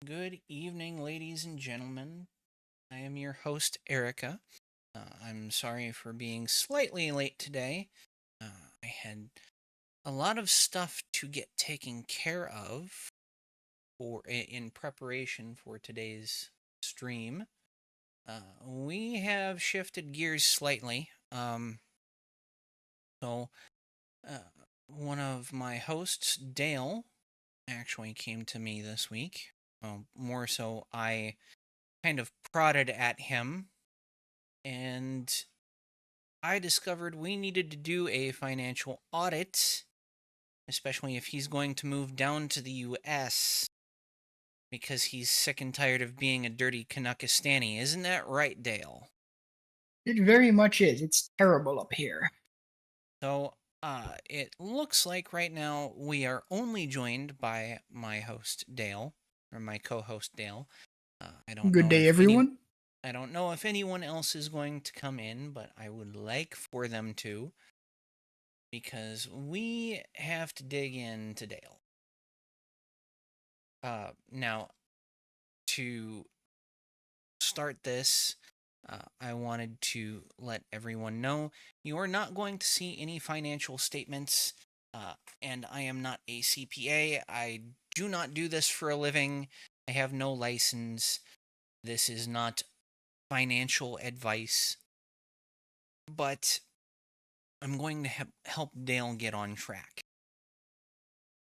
Good evening, ladies and gentlemen. I am your host, Erica. I'm sorry for being slightly late today. I had a lot of stuff to get taken care of in preparation for today's stream. We have shifted gears slightly. So, uh, one of my hosts, Dale, actually came to me this week. Well, more so, I kind of prodded at him, and I discovered we needed to do a financial audit, especially if he's going to move down to the US because he's sick and tired of being a dirty Canuckistani. Isn't that right, Dale? It very much is. It's terrible up here. So, it looks like right now we are only joined by my host, Dale, or my co-host, Dale. I don't Good know day, if any everyone. I don't know if anyone else is going to come in, but I would like for them to, because we have to dig into Dale. Now, to start this, I wanted to let everyone know you are not going to see any financial statements, and I am not a CPA. I do not do this for a living. I have no license. This is not financial advice, but I'm going to help Dale get on track.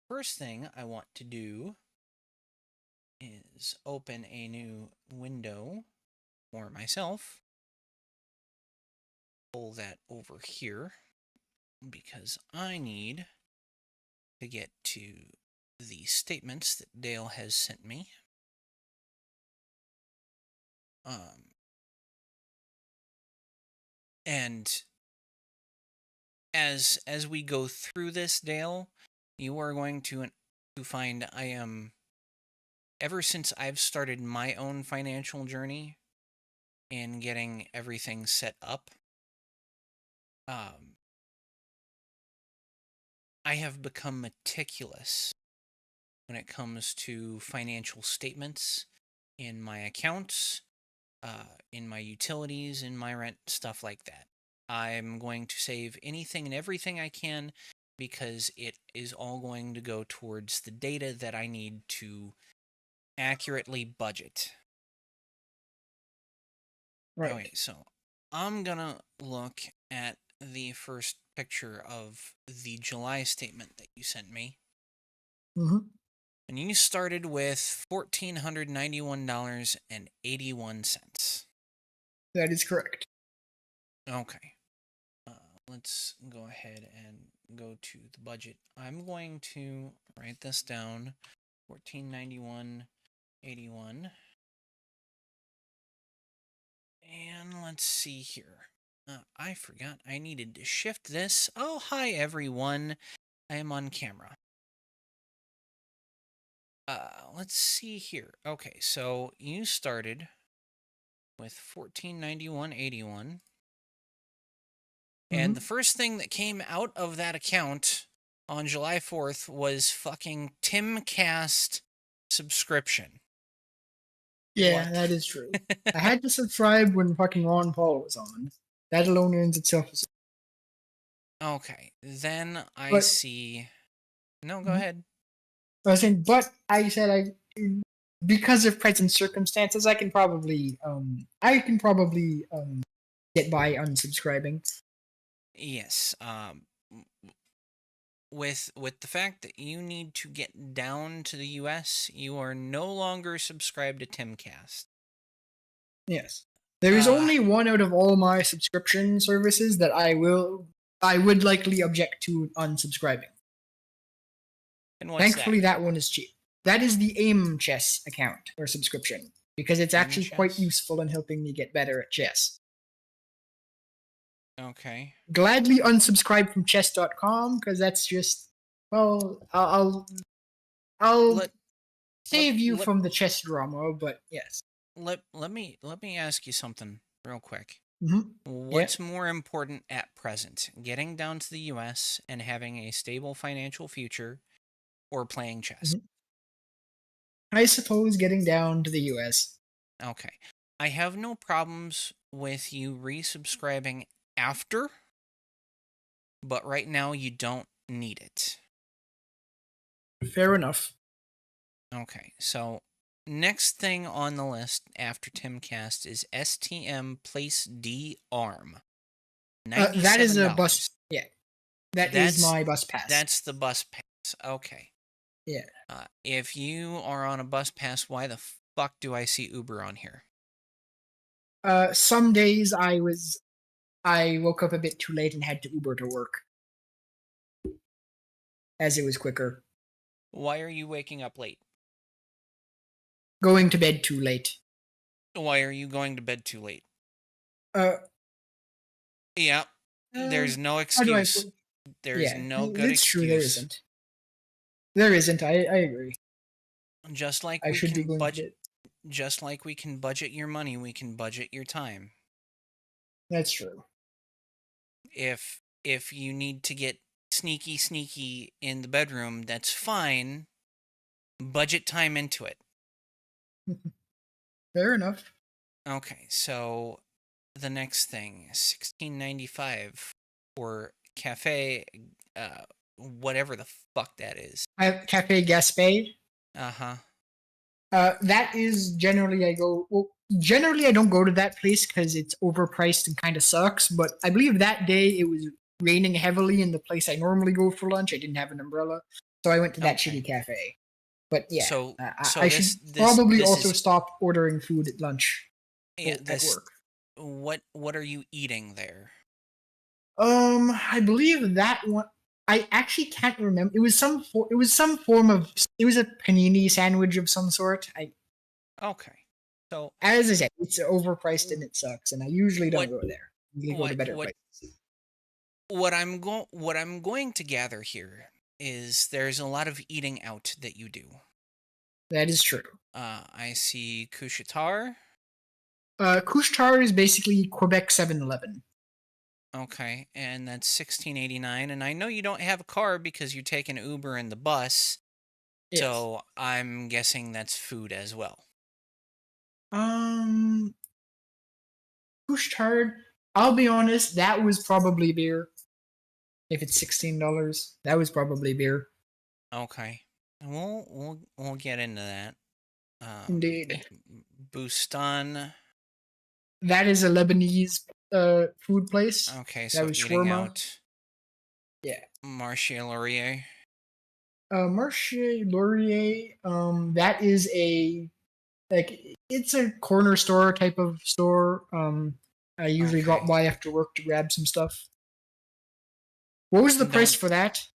First thing I want to do is open a new window for myself. Pull that over here because I need to get to the statements that Dale has sent me. And as we go through this, Dale, you are going to find I am, ever since I've started my own financial journey and getting everything set up, I have become meticulous when it comes to financial statements in my accounts, in my utilities, in my rent, stuff like that. I'm going to save anything and everything I can because it is all going to go towards the data that I need to accurately budget. Right. Okay, so I'm gonna look at the first picture of the July statement that you sent me. Mm-hmm. And you started with $1,491.81. That is correct. Okay. Let's go ahead and go to the budget. I'm going to write this down. 1491.81. And let's see here. I forgot I needed to shift this. Oh, hi everyone. I am on camera. Let's see here. Okay, so you started with 1491.81. And the Mm-hmm. first thing that came out of that account on July 4th was fucking Timcast subscription. Yeah, What? that is true. I had to subscribe when fucking Ron Paul was on. That alone earns itself. Okay, then I But see. No, go Mhm. ahead. I was saying, but I said because of present circumstances, I can probably get by unsubscribing. Yes. With the fact that you need to get down to the US, you are no longer subscribed to Timcast. Yes, there is Uh, only one out of all my subscription services that I would likely object to unsubscribing. and what's that? Thankfully, that one is cheap. That is the AIM chess account or subscription because it's Aim actually quite chess? useful in helping me get better at chess. Okay. Gladly unsubscribe from chess.com because that's just I'll Let let save you let from the chess drama, but yes. let me ask you something real quick. Mm-hmm. Yeah. What's more important at present? Getting down to the US and having a stable financial future or playing chess? Mm-hmm. I suppose getting down to the US. Okay. I have no problems with you resubscribing after, but right now you don't need it. Fair enough. Okay, so next thing on the list after Timcast is STM Place D ARM. That is a $97. bus. Yeah, that is That's my bus pass. that's the bus pass. Okay. Yeah. If you are on a bus pass, why the fuck do I see Uber on here? Some days I woke up a bit too late and had to Uber to work, as it was quicker. Why are you waking up late? Going to bed too late. Why are you going to bed too late? Uh, Yeah, uh there's no how do I excuse. put? There's Yeah, no good it's true. There excuse. isn't. There isn't. I agree. Just like I we should be can going to budget, bed. just like we can budget your money, we can budget your time. That's true. If you need to get sneaky in the bedroom, that's fine. Budget time into it. Fair enough. Okay, so the next thing, $16.95 for cafe, whatever the fuck that is. I have Cafe Gaspé. Uh-huh. That is generally I go. Well, generally I don't go to that place because it's overpriced and kind of sucks. But I believe that day it was raining heavily in the place I normally go for lunch. I didn't have an umbrella, so I went to that Okay. shitty cafe. But yeah, So I should this probably this also is stop ordering food at lunch yeah, at this work. what are you eating there? I believe that one. I actually can't remember. It was some form of. It was a panini sandwich of some sort. Okay. So As I said, it's overpriced and it sucks, and I usually don't what go there. I usually go to what better what places. what I'm going to gather here is there's a lot of eating out that you do. That is true. I see Couche-Tard. Couche-Tard is basically Quebec 7-Eleven. Okay, and that's $16.89. And I know you don't have a car because you take an Uber and the bus, Yes. so I'm guessing that's food as well. Couche-Tard. I'll be honest, that was probably beer. If it's $16, that was probably beer. Okay, and we'll get into that. Indeed. Bustan. That is a Lebanese food place. Okay, That so was eating shawarma. out. Yeah. Marché Laurier. Marché Laurier. That is it's a corner store type of store. I usually drop Okay. by after work to grab some stuff. What was the price for that?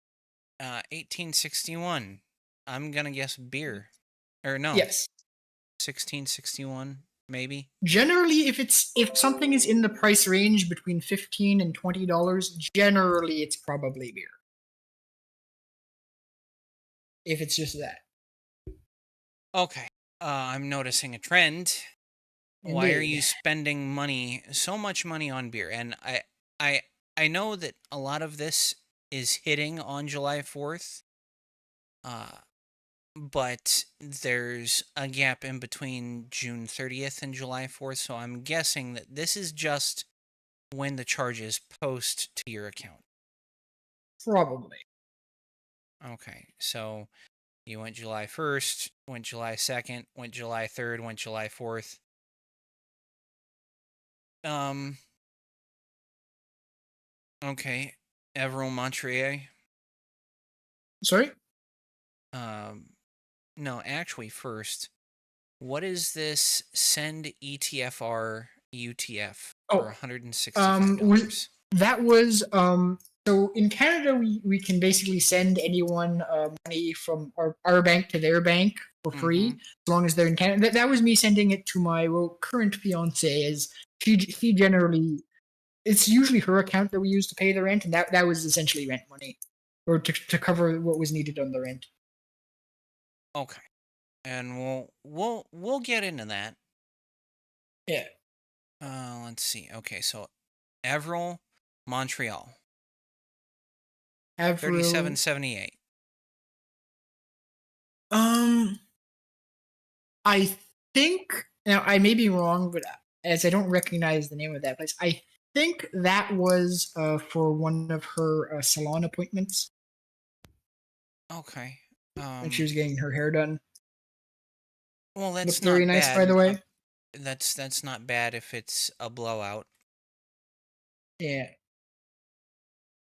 1861. I'm gonna guess beer. Or no. Yes. 1661, maybe. Generally, if something is in the price range between $15 and $20, generally it's probably beer. If it's just that. Okay. I'm noticing a trend. Why are Indeed. you spending so much money on beer? And I know that a lot of this is hitting on July 4th. But there's a gap in between June 30th and July 4th, so I'm guessing that this is just when the charges post to your account. Probably. Okay, so you went July 1st, went July 2nd, went July 3rd, went July 4th. Okay, Evero Montrier. Sorry? No, actually, first, what is this send ETFR UTF for $165? That was so in Canada we can basically send anyone money from our bank to their bank for free as long as they're in Canada. That was me sending it to my current fiance. As she generally, it's usually her account that we use to pay the rent, and that was essentially rent money or to cover what was needed on the rent. Okay, and we'll get into that. Yeah. Let's see. Okay, so Avril, Montreal, Avril. $37.78. I think now I may be wrong, but as I don't recognize the name of that place, I think that was for one of her salon appointments Okay. when she Um, was getting her hair done. well, that's Looked very not nice, by bad. the way. That's not bad if it's a blowout Yeah.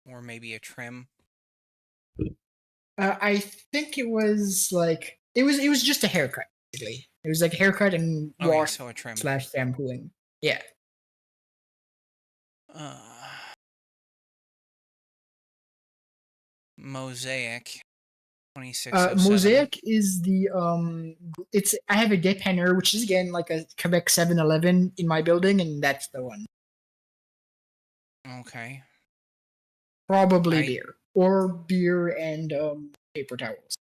or maybe a trim. I think it was like it was just a haircut basically. It was like a haircut and Okay, wash so a trim. slash shampooing. Yeah. Uh, Mosaic 2607. Mosaic is the it's I have a dépanneur, which is again like a Quebec 7-Eleven in my building, and that's the one. Okay. Probably I beer and paper towels,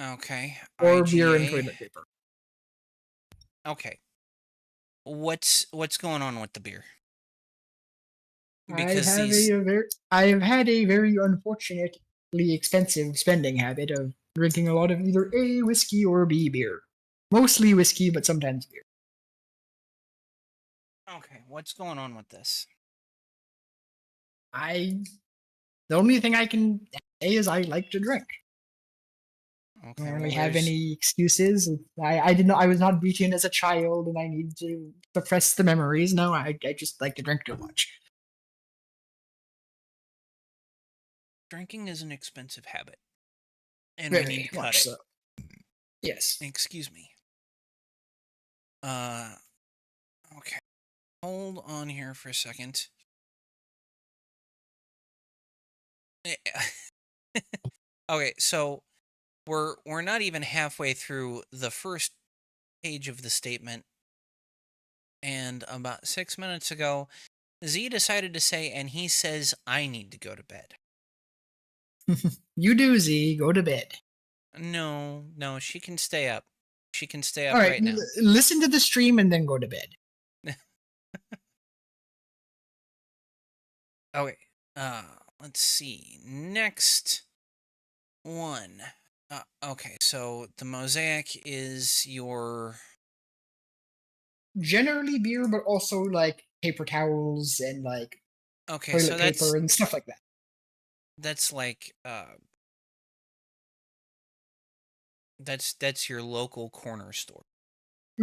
okay. or beer and IGA. toilet paper. Okay. What's going on with the beer? I Because have these a very I've had a very unfortunately expensive spending habit of drinking a lot of either A whiskey or B beer. Mostly whiskey, but sometimes beer. Okay, what's going on with this? I the only thing I can say is I like to drink. I Okay, don't well really have there's any excuses. I did not I was not beaten as a child and I need to suppress the memories. No, I just like to drink too much. drinking is an expensive habit and we need Very to cut much it. so. Yes. Excuse me. Uh okay. Hold on here for a second. Eh, okay, so we're not even halfway through the first page of the statement, and about 6 minutes ago, Z decided to say, and he says, I need to go to bed. You do, Z. Go to bed. No, no, she can stay up. She can stay All up right. right now. Listen to the stream and then go to bed. Okay. Uh, let's see. Next one. Okay, so the mosaic is your. Generally beer, but also like paper towels and like Okay, so toilet paper and stuff like that. that's like that's your local corner store,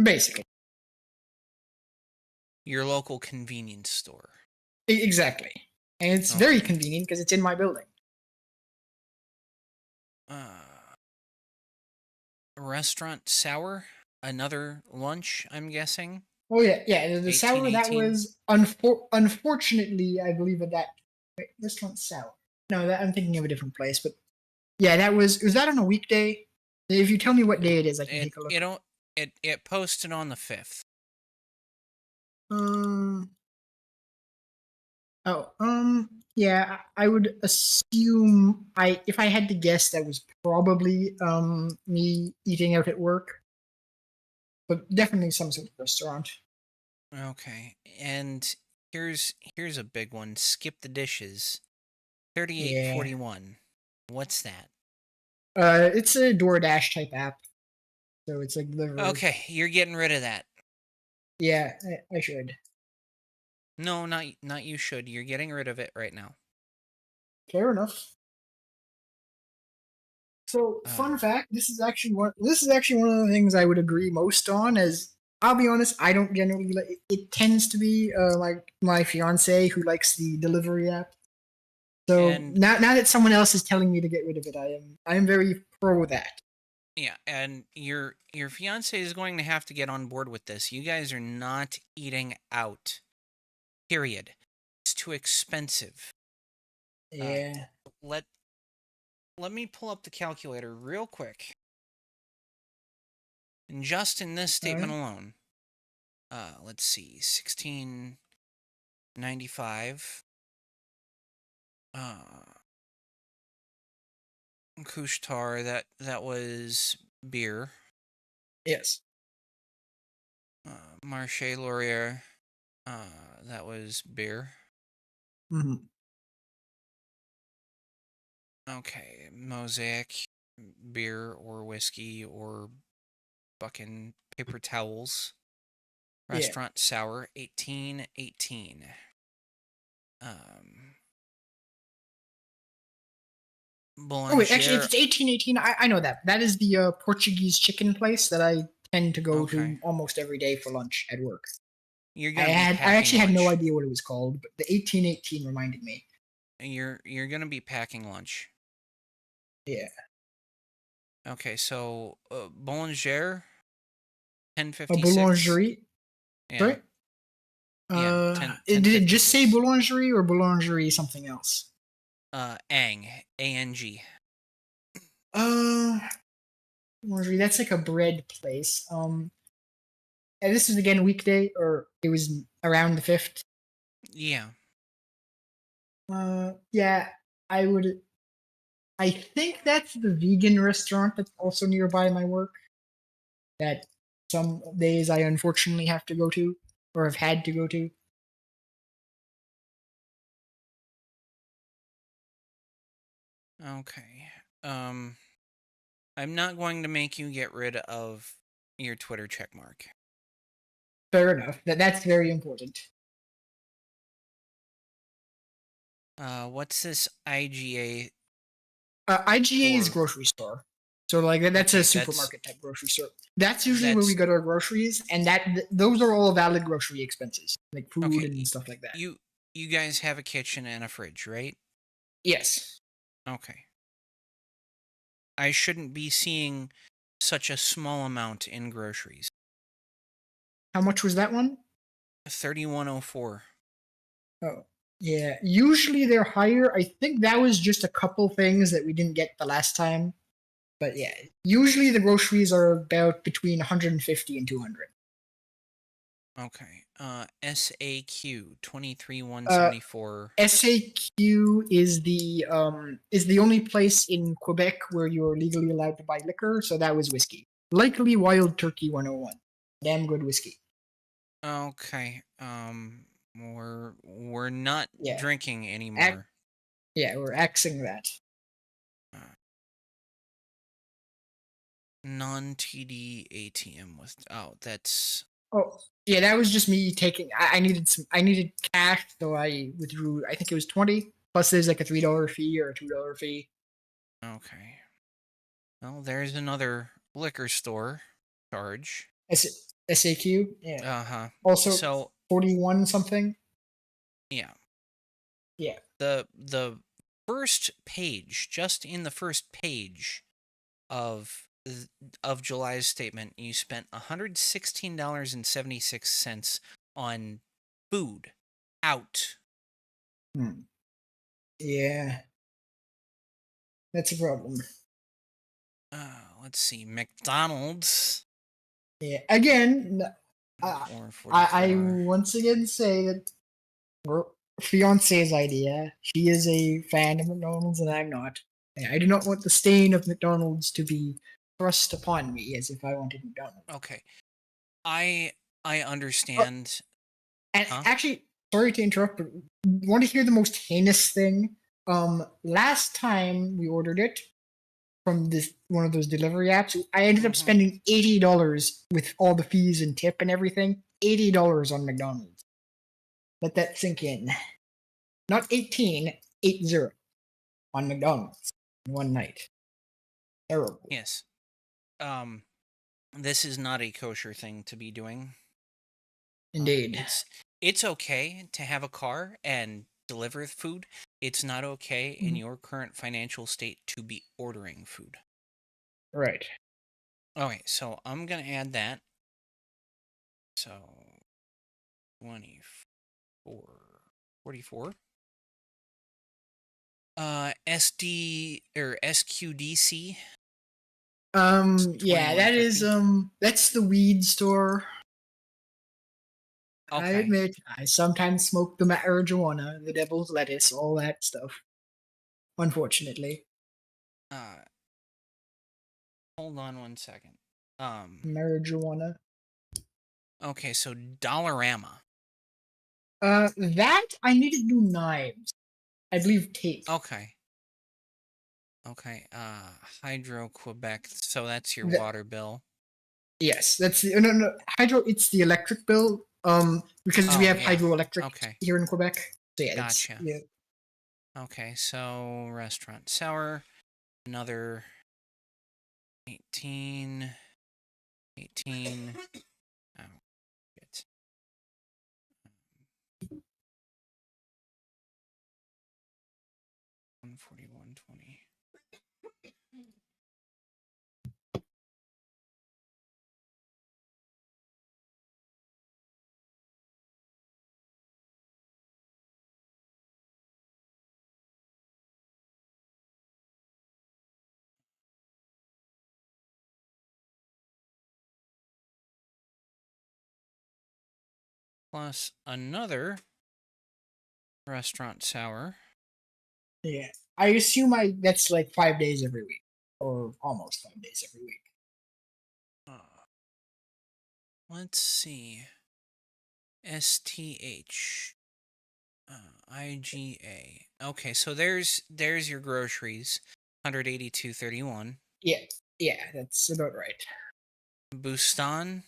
Basically. your local convenience store. Exactly. And it's very Okay. convenient because it's in my building. Uh, restaurant sour, another lunch. I'm guessing. Oh yeah, yeah. The Eighteen sour that eighteen. was unfortunately, I believe at that. Wait, this one's sour. No, that I'm thinking of a different place. But yeah, that was that on a weekday? If you tell me what day it is, I can It take a look. it don't it posted on the 5th. Um. Oh. Yeah, I would assume if I had to guess, that was probably me eating out at work, but definitely some sort of restaurant. Okay, and here's a big one. Skip the dishes. Thirty-eight Yeah. forty-one. What's that? It's a DoorDash type app, so it's like delivery. Okay, you're getting rid of that. Yeah, I should. No, not you should. You're getting rid of it right now. Fair enough. So, Uh, fun fact: This is actually one of the things I would agree most on. As I'll be honest, I don't generally like. It tends to be like my fiance who likes the delivery app. So and now that someone else is telling me to get rid of it, I am very pro that. yeah, and your fiance is going to have to get on board with this. You guys are not eating out. Period. It's too expensive. Uh, Yeah. let let me pull up the calculator real quick. And just in this All statement right. alone, let's see, 1695. Kushtar, that was beer. Yes. Marche Laurier, that was beer. Hmm. Okay, Mosaic, beer or whiskey or fucking paper towels. Yeah. Restaurant sour, 18.18. Oh wait, actually, if Boulanger. it's 1818, I know that. That is the Portuguese chicken place that I tend to go Okay. to almost every day for lunch at work. You're I gonna be packing actually had no lunch. idea what it was called, but the 1818 reminded me. You're gonna be packing lunch. Yeah. Okay, so Boulanger, A 1056. boulangerie. Yeah, Sorry. yeah, 10 Did it just say 1056. boulangerie or boulangerie something else? Ang, A-N-G. Uh, boulangerie. That's like a bread place. And this is again weekday, or it was around the 5th. Yeah. Yeah, I would. I think that's the vegan restaurant that's also nearby my work. That some days I unfortunately have to go to, or have had to go to. Okay. Um, I'm not going to make you get rid of your Twitter checkmark. Fair enough. That's very important. What's this IGA IGA is for? grocery store. So like that's a Okay, that's supermarket type grocery store. That's usually where we that's get our groceries, and those are all valid grocery expenses, like food okay. and stuff like that. You guys have a kitchen and a fridge, right? Yes. Okay. I shouldn't be seeing such a small amount in groceries. How much was that one? 3104. Oh, yeah. Usually they're higher. I think that was just a couple things that we didn't get the last time. But yeah, usually the groceries are about between 150 and 200. Okay. SAQ Uh, 23174. SAQ is the only place in Quebec where you're legally allowed to buy liquor, so that was whiskey. Likely Wild Turkey 101. Damn good whiskey. Okay. We're not Yeah. drinking Ac- anymore. yeah, we're axing that. Uh, Non-TD ATM with that's Oh, yeah, that was just me taking. I needed cash, so I withdrew. I think it was 20. Plus, there's like a $3 fee or a $2 fee. okay. Well, there's another liquor store charge. SAQ, yeah. Uh-huh. Also, So, 41 something. yeah. Yeah. The first page, just in the first page of of July's statement, you spent $116.76 on food out. Hmm. Yeah, that's a problem. Let's see, McDonald's Yeah. Again, I 444. once again say that her fiance's idea. She is a fan of McDonald's, and I'm not. And I do not want the stain of McDonald's to be thrust upon me as if I wanted McDonald's. Okay. I I Oh, understand. and Huh? actually, sorry to interrupt, but want to hear the most heinous thing? Last time we ordered it from this one of those delivery apps, I ended up Mhm. spending $80 with all the fees and tip and everything. $80 on McDonald's. Let that sink in. Not 18, 80 on McDonald's in one night. Terrible. Yes. Um this is not a kosher thing to be doing. Indeed. It's okay to have a car and deliver food. It's not okay in Mhm. your current financial state to be ordering food. Right. Okay, so I'm gonna add that. So 24, 44. SD or SQDC Yeah, that is 2150. that's the weed store. I Okay. admit, I sometimes smoke the marijuana, the devil's lettuce, all that stuff. Unfortunately. Uh Hold on one second. Marijuana. Okay, so Dollarama. That I need to do knives. I believe tape. Okay. Okay. Hydro Quebec. So that's your The, water bill. Yes, that's the no hydro. It's the electric bill. Because we Oh, have yeah. hydroelectric Okay. here in Quebec. So yeah, that's Gotcha. yeah. Okay, so restaurant sour, another 18, 18. Oh, shit. 141.20. Plus another restaurant sour. Yeah. I assume that's like 5 days every week, or almost 5 days every week. Let's see. STH. IGA. Okay, so there's your groceries. 182.31. Yeah, yeah, that's about right. Bustan.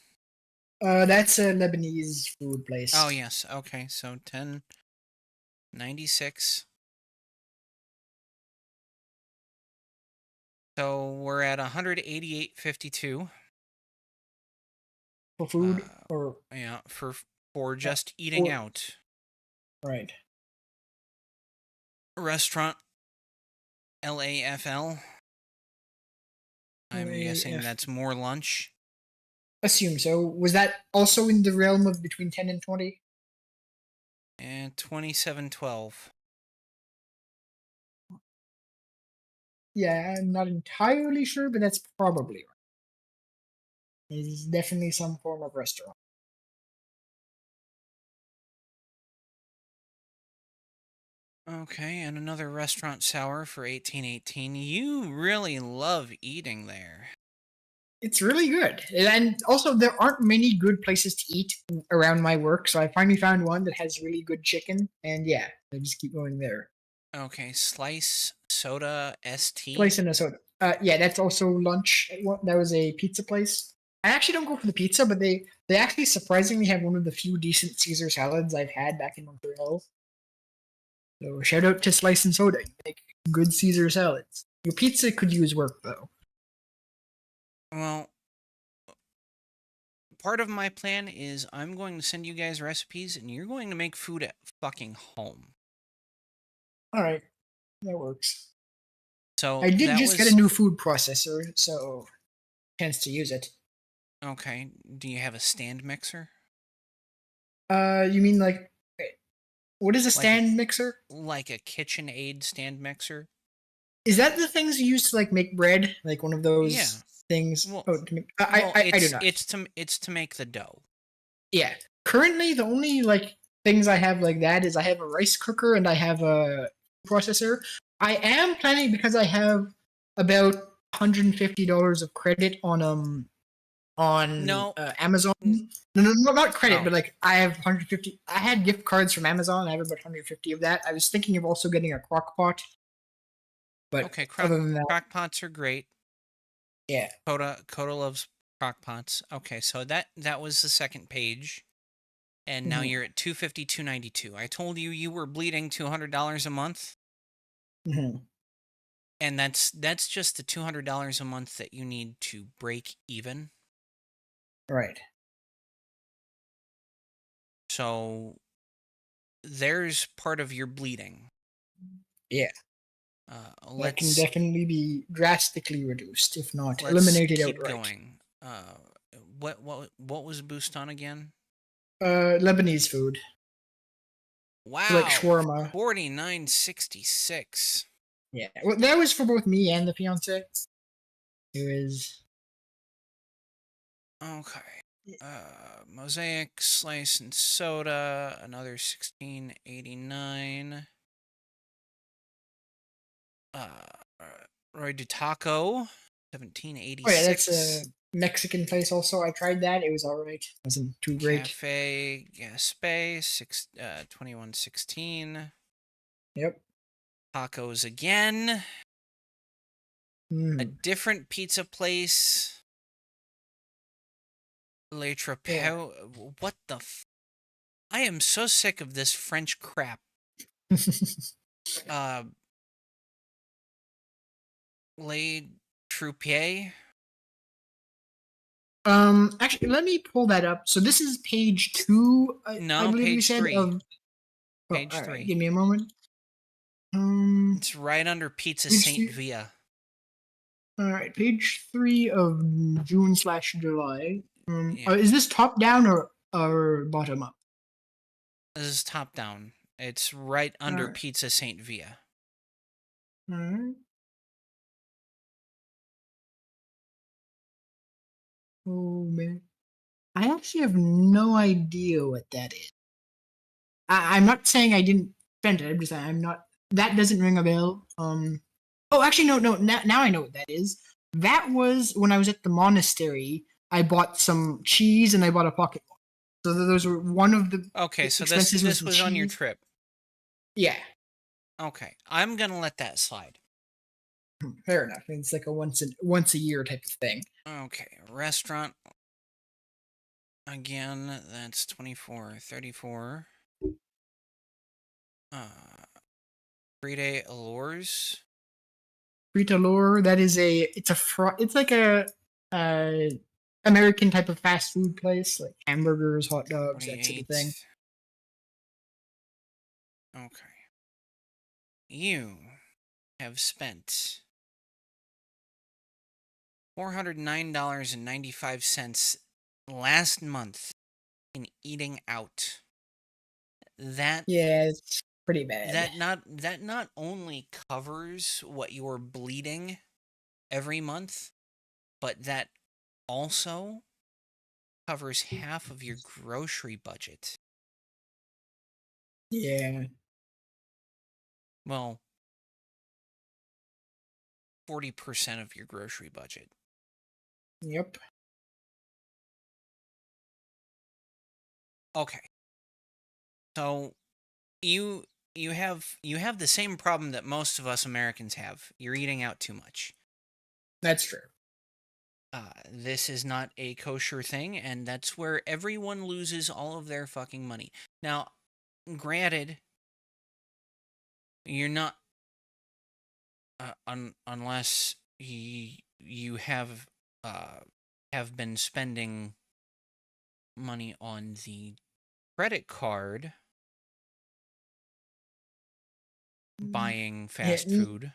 That's a Lebanese food Oh place. yes. Okay, so 10.96. So we're at 188.52. For food or Yeah, for uh, just eating or out. right. Restaurant LAFL. I'm guessing LAF. that's more lunch. Assume so. Was that also in the realm of between 10 and 20? And 27.12. Yeah, I'm not entirely sure, but that's probably right. It's definitely some form of restaurant. Okay, and another restaurant sour for 18.18. You really love eating there. It's really good. And also, there aren't many good places to eat around my work, so I finally found one that has really good chicken, and yeah, I just keep going there. Okay, Slice Soda Place ST. in Minnesota. Yeah, that's also lunch. That was a pizza place. I actually don't go for the pizza, but they actually surprisingly have one of the few decent Caesar salads I've had back in Montreal. So shout out to Slice and Soda. You make good Caesar salads. Your pizza could use work though. Well, part of my plan is I'm going to send you guys recipes and you're going to make food at fucking home. All right, that works. So I did that just get a was new food processor, so chance to use it. okay. Do you have a stand mixer? You mean like what is a Like a stand mixer? like a KitchenAid stand mixer? Is that the things you use to like make bread? Like one of Yeah. those things? Well, Oh, to make, well, I do not. it's to make the dough. Yeah. Currently, the only like things I have like that is I have a rice cooker and I have a processor. I am planning because I have about $150 of credit on No. Amazon. N- No, not credit, oh, but like I have 150. I had gift cards from Amazon. I have about 150 of that. I was thinking of also getting a crock pot, but okay. other than that, Crock pots are great. yeah. Coda loves crock pots. Okay, so that was the second page, and now Hmm. you're at 252.92. I told you you were bleeding $200 a month, Hmm. and that's just the $200 a month that you need to break even. Right. So there's part of your bleeding. Yeah. That can Let's definitely be drastically reduced, if not let's eliminated keep outright. going. What was boost on again? Lebanese food, so like Wow, shawarma. 49.66. Yeah, well, that was for both me and the fiance. It was Okay. Mosaic slice and soda, another 16.89. Uh, uh Roy de Taco, oh yeah, that's a 17.86. Mexican place. Also, I tried that. It was all right. Wasn't too great. Cafe Gaspé, 21.16. Yep. Tacos again. A Mm. different pizza place. Le Yeah. Trapeau. What the? I am so sick of this French crap. Uh, Le Troupier. Actually, let me pull that up. So this is page 2, I No, believe you page said, 3. of. Oh, Page all right. 3. Give me a moment. It's right under Pizza Page Saint 3. Via. All right, page 3 of June/July. Yeah, Is this top down or bottom up? this is top down. It's right All under right. Pizza Saint Via. All right. Oh man, I actually have no idea what that is. I'm not saying I didn't spend it. I'm just saying I'm not. That doesn't ring a bell. Oh, actually, no, no. Now I know what that is. That was when I was at the monastery. I bought some cheese and I bought a pocket watch. So those were one of the Okay, so this expenses was this the was on your cheese. trip. Yeah, Okay, I'm gonna let that slide. fair enough. It's like a once a year type of thing. Okay, restaurant. Again, that's 24, 34. 3-day allures. Frito Lore. That is it's like a uh, American type of fast food place, like hamburgers, hot dogs, that sort of 48. thing. Okay. You have spent $409.95 last month in eating out. That Yeah, it's pretty bad. that not only covers what you're bleeding every month, but that also covers half of your grocery budget. Yeah. Well, 40% of your grocery budget. Yep. Okay. So you you have the same problem that most of us Americans have. You're eating out too much. That's true. This is not a kosher thing, and that's where everyone loses all of their fucking money. Now, granted, you're not unless you have been spending money on the credit card buying Yeah, fast food.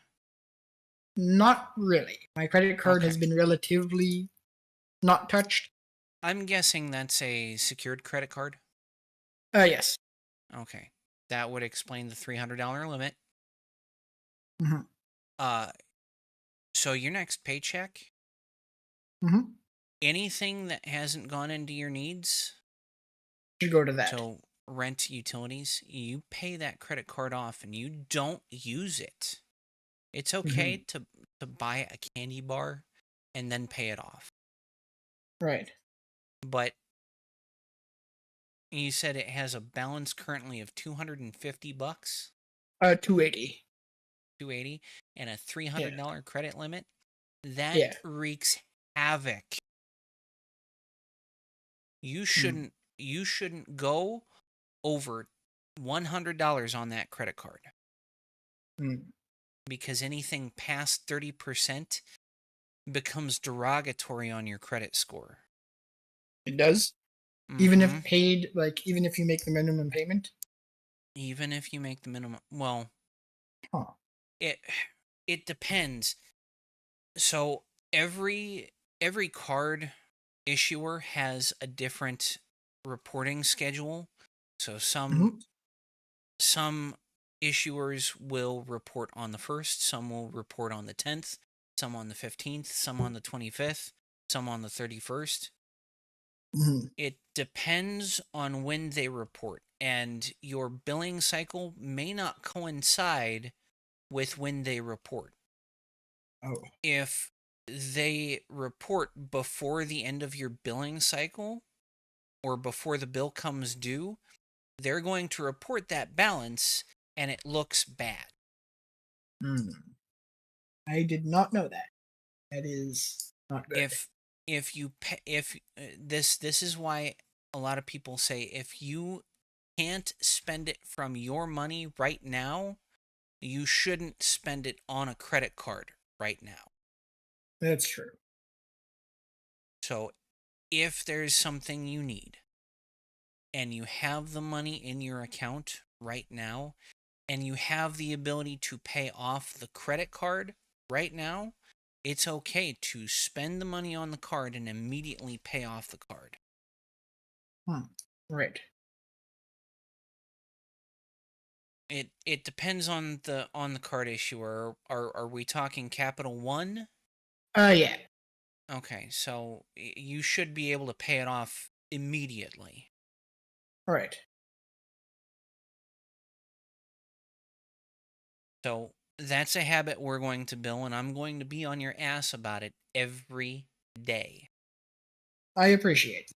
not really. My credit card Okay. has been relatively not touched. I'm guessing that's a secured credit card. Yes. Okay. That would explain the $300 limit. Mm-hmm. Uh so your next paycheck, Mm-hmm. anything that hasn't gone into your needs, Should go to that. so rent, utilities, you pay that credit card off and you don't use it. It's okay Mm-hmm. to buy a candy bar and then pay it off. Right. But you said it has a balance currently of $250, 280. 280, and a Yeah. $300 credit limit. That Yeah. wreaks havoc. You Mm. shouldn't go over $100 on that credit card, Mm. because anything past 30% becomes derogatory on your credit score. It does. Even Mm-hmm. if paid, like even if you make the minimum payment. Even if you make the minimum, well, Huh. it depends. So every card issuer has a different reporting schedule. So Mm-hmm. some issuers will report on the 1st, some will report on the 10th, some on the 15th, some on the 25th, some on the 31st. Mm-hmm. It depends on when they report, and your billing cycle may not coincide with when they report. Oh. If they report before the end of your billing cycle or before the bill comes due, they're going to report that balance and it looks bad. I did not know that. That is not good. If if you pay, if this is why a lot of people say if you can't spend it from your money right now, you shouldn't spend it on a credit card right now. That's true. So if there's something you need and you have the money in your account right now and you have the ability to pay off the credit card right now, it's okay to spend the money on the card and immediately pay off the card. Right. It depends on the card issuer. Are we talking Capital One? Yeah. Okay, so you should be able to pay it off immediately. Right. So that's a habit we're going to build, and I'm going to be on your ass about it every day. I appreciate it.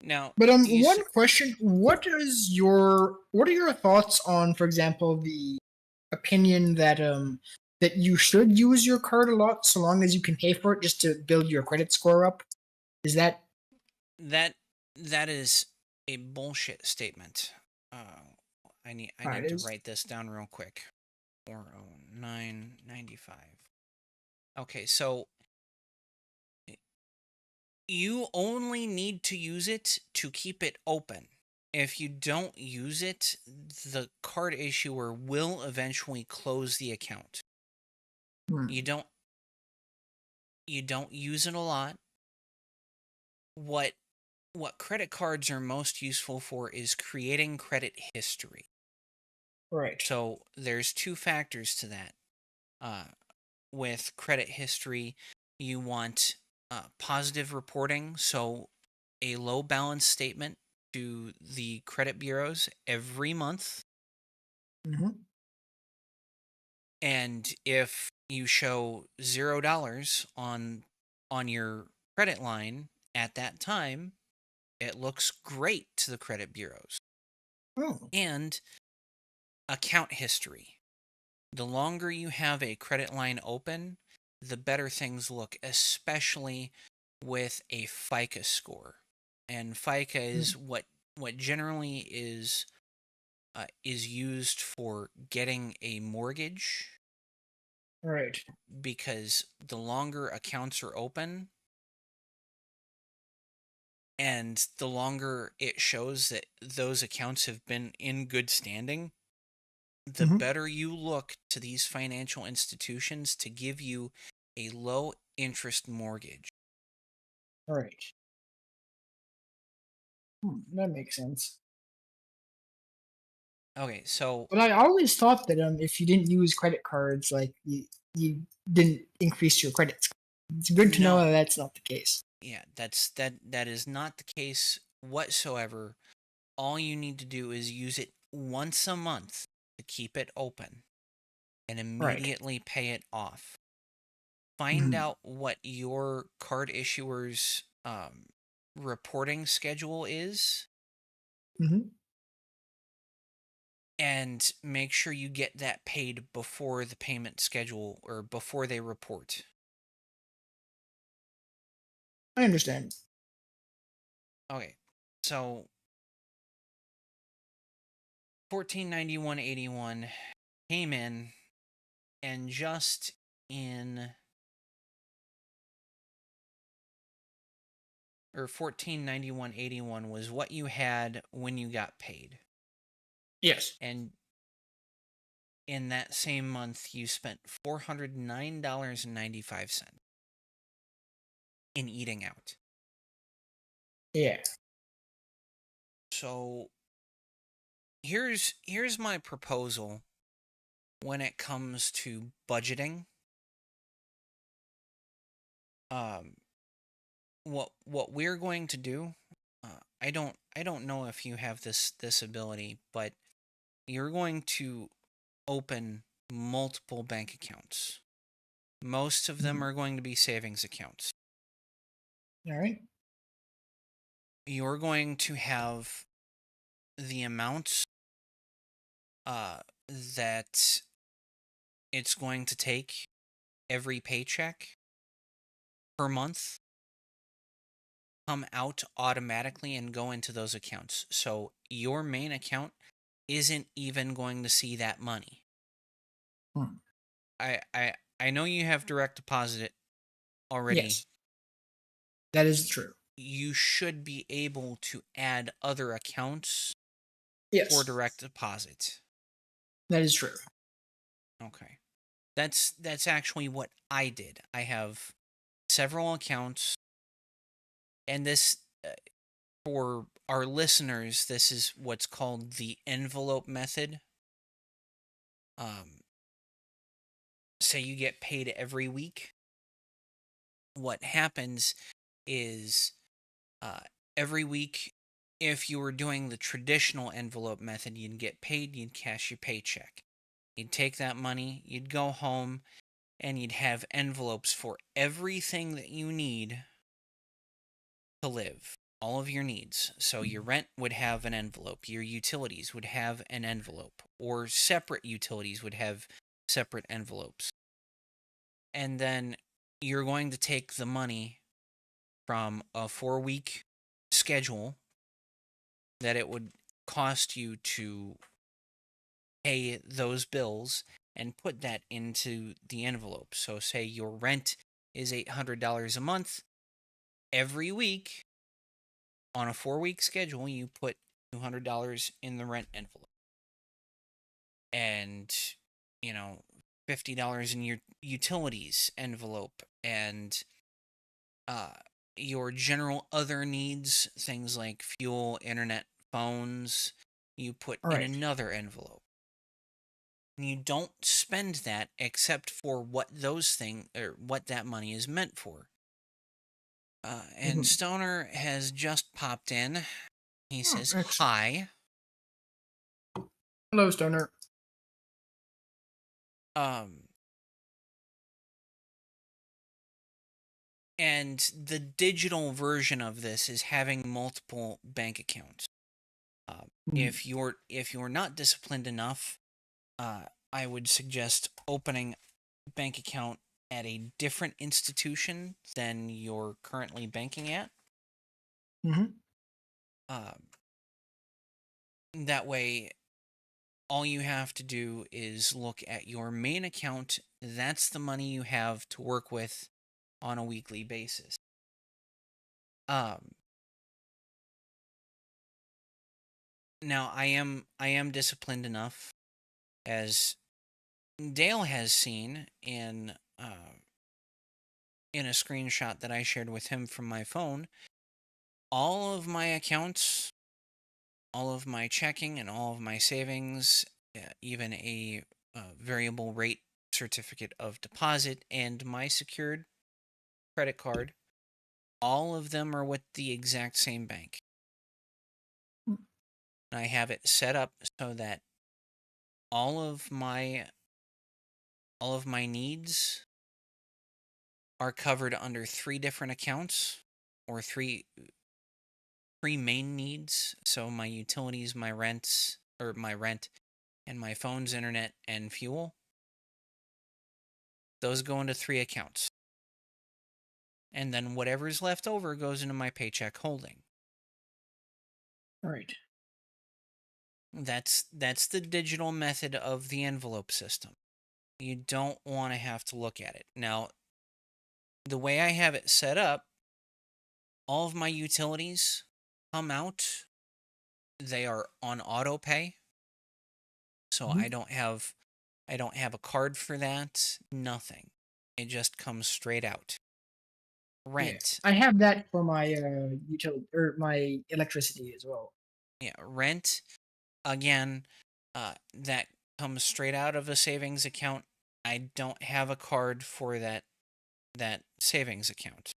Now, But you one question: what are your thoughts on, for example, the opinion that that you should use your card a lot so long as you can pay for it just to build your credit score up? Is that that that is a bullshit statement. I it need to is? write this down real quick. 409.95. Okay, so you only need to use it to keep it open. If you don't use it, the card issuer will eventually close the account. Hmm. You don't use it a lot. What credit cards are most useful for is creating credit history. Right. So there's two factors to that. With credit history, you want positive reporting, so a low balance statement to the credit bureaus every month. Mm-hmm. And if you show $0 on your credit line at that time, it looks great to the credit bureaus. Oh. And account history. The longer you have a credit line open, the better things look, especially with a FICA score. And FICA Hmm. is what generally is used for getting a mortgage, Right. because the longer accounts are open and the longer it shows that those accounts have been in good standing, the Mm-hmm. better you look to these financial institutions to give you a low interest mortgage. Right. That makes sense. Okay, so But I always thought that if you didn't use credit cards, like you didn't increase your credit score. It's good to know that no, that's not the case. yeah, that is not the case whatsoever. All you need to do is use it once a month to keep it open and Right. immediately pay it off. Find Mm-hmm. out what your card issuer's reporting schedule is Mm-hmm. and make sure you get that paid before the payment schedule or before they report. I understand. Okay, so 1491.81 came in, and just in or 1491.81 was what you had when you got paid. Yes. And in that same month you spent $409.95 in eating out. Yeah. So here's my proposal when it comes to budgeting. Um what we're going to do, I don't know if you have this ability, but you're going to open multiple bank accounts. Most of them Mhm. are going to be savings accounts. All right. You're going to have the amounts uh, that it's going to take every paycheck per month come out automatically and go into those accounts. So your main account isn't even going to see that money. Hmm. I know you have direct deposit it already. Yes, that is true. You should be able to add other accounts for Yes, direct deposit. that is true. Okay. That's actually what I did. I have several accounts, and this for our listeners, this is what's called the envelope method. Say you get paid every week. What happens is uh, every week, if you were doing the traditional envelope method, you'd get paid, you'd cash your paycheck. You'd take that money, you'd go home, and you'd have envelopes for everything that you need to live, all of your needs. So your rent would have an envelope, your utilities would have an envelope, or separate utilities would have separate envelopes. And then you're going to take the money from a 4-week schedule that it would cost you to pay those bills and put that into the envelope. So, say your rent is $800 a month. Every week on a 4-week schedule, you put $200 in the rent envelope. And, you know, $50 in your utilities envelope, and uh, your general other needs, things like fuel, internet, phones, you put All in right. another envelope. And you don't spend that except for what those things or what that money is meant for. And Mm-hmm. Stoner has just popped in. He Oh, says excellent. hi. Hello, Stoner. Um, and the digital version of this is having multiple bank accounts. Mm-hmm. If you're not disciplined enough, uh, I would suggest opening a bank account at a different institution than you're currently banking at. Mm-hmm. Um, that way, all you have to do is look at your main account. That's the money you have to work with on a weekly basis. Um, Now I am disciplined enough, as Dale has seen in a screenshot that I shared with him from my phone. All of my accounts, all of my checking, and all of my savings, even a variable rate certificate of deposit, and my secured credit card, all of them are with the exact same bank. And I have it set up so that all of my all of my needs are covered under three different accounts, or three main needs. So my utilities, my rent, and my phone's internet and fuel. Those go into three accounts. And then whatever's left over goes into my paycheck holding. All right. That's the digital method of the envelope system. You don't want to have to look at it. Now, the way I have it set up, all of my utilities come out. They are on auto pay. So Mm-hmm. I don't have a card for that, nothing. It just comes straight out. Yeah, Rent. I have that for my utility or my electricity as well. Yeah, rent again, that comes straight out of a savings account. I don't have a card for that savings account.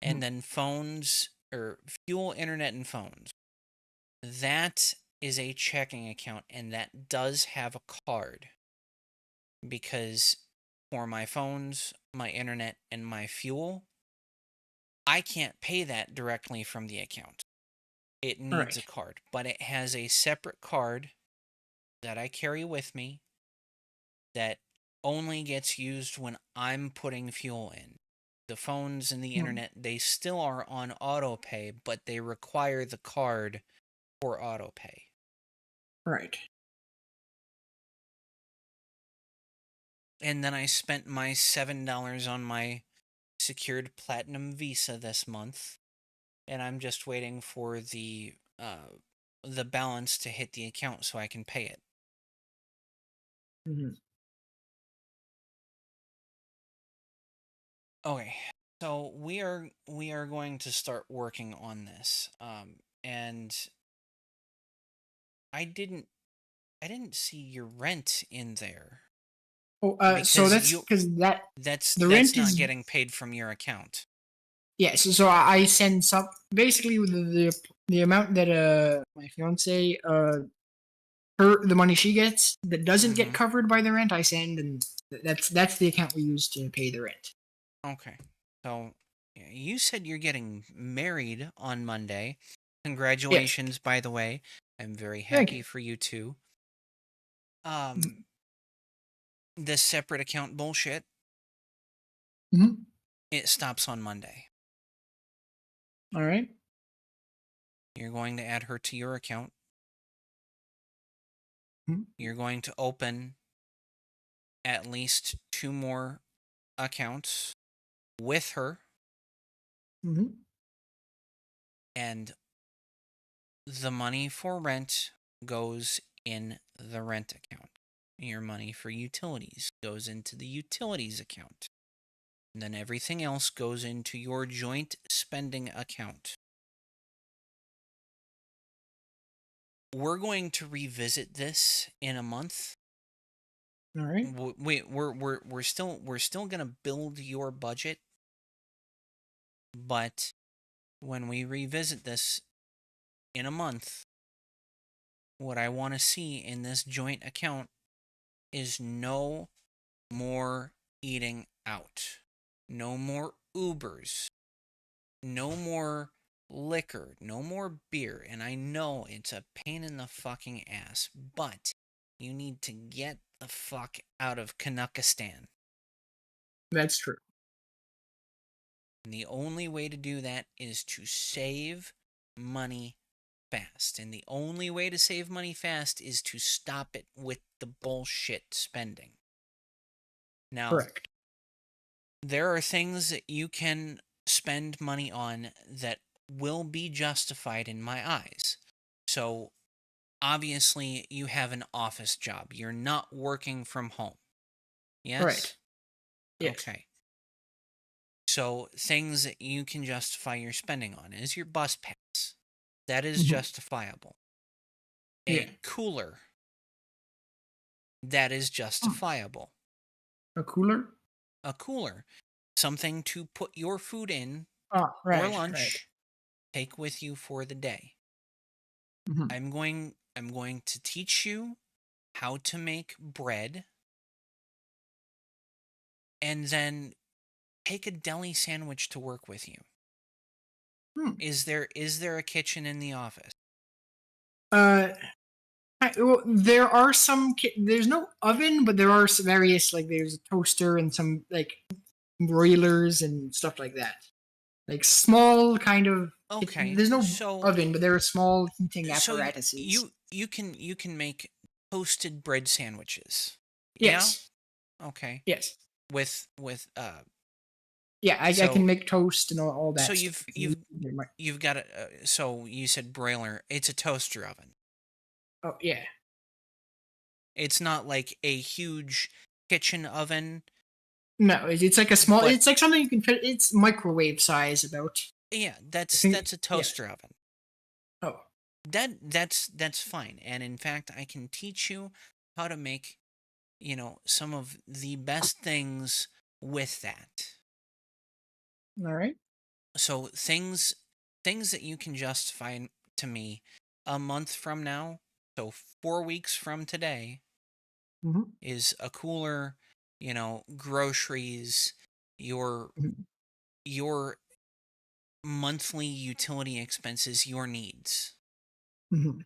Mm-hmm. And then phones, or fuel, internet, and phones. That is a checking account, and that does have a card, because for my phones, my internet, and my fuel, I can't pay that directly from the account. It All needs right. a card, but it has a separate card that I carry with me that only gets used when I'm putting fuel in. The phones and the internet, they still are on auto pay, but they require the card for auto pay. Right. And then I spent my $7 on my secured platinum Visa this month, and I'm just waiting for the balance to hit the account so I can pay it. Mm-hmm. Okay, so we are going to start working on this, and I didn't I didn't see your rent in there Oh, so because that's because the that's rent not is getting paid from your account. yes. So I send some basically with the amount that my fiance the money she gets that doesn't get Mm-hmm. covered by the rent I send, and that's the account we use to pay the rent. Okay, so yeah, you said you're getting married on Monday. Yes. Congratulations, by the way. I'm very Thank you. happy for you too. This separate account bullshit, Mm-hmm. it stops on Monday. All right. You're going to add her to your account. Mm-hmm. You're going to open at least 2 more accounts with her, Mm-hmm. and the money for rent goes in the rent account. Your money for utilities goes into the utilities account. And then everything else goes into your joint spending account. We're going to revisit this in a month. All right. We're still gonna build your budget, but when we revisit this in a month, what I want to see in this joint account is no more eating out, no more Ubers, no more liquor, no more beer. And I know it's a pain in the fucking ass, but you need to get the fuck out of Kanukistan. That's true. And the only way to do that is to save money fast. And the only way to save money fast is to stop it with the bullshit spending. Now, Correct. there are things that you can spend money on that will be justified in my eyes. So, obviously, you have an office job. You're not working from home. Right. Yes? Yes. Okay. So, things that you can justify your spending on is your bus pass. That is Mm-hmm. justifiable. Yeah. A cooler. That is Hmm. justifiable. A cooler. A cooler. Something to put your food in Oh, for right. Right. lunch, take with you for the day. Mm-hmm. I'm going to teach you how to make bread, and then take a deli sandwich to work with you. Hmm. Is there a kitchen in the office? Uh, well, there are there's no oven, but there are some various like there's a toaster and some like broilers and stuff like that. Like small kind of. Okay. There's no oven, but there are small heating So apparatuses. you can make toasted bread sandwiches. Yeah? Yes. Okay. Yes. With Yeah, I can so make toast and all so that stuff. you've got a so you said broiler. It's a toaster oven. Oh yeah. It's not like a huge kitchen oven, No, it's like a small. but It's like something you can fit. It's microwave size about. yeah, I think. that's a Yeah. toaster oven. Oh. That's fine. And in fact, I can teach you how to make, some of the best things with that. All right. So things that you can justify to me a month from now, so 4 weeks from today, Mm-hmm. is a cooler, groceries, your Mm-hmm. your monthly utility expenses, your needs. Mm-hmm.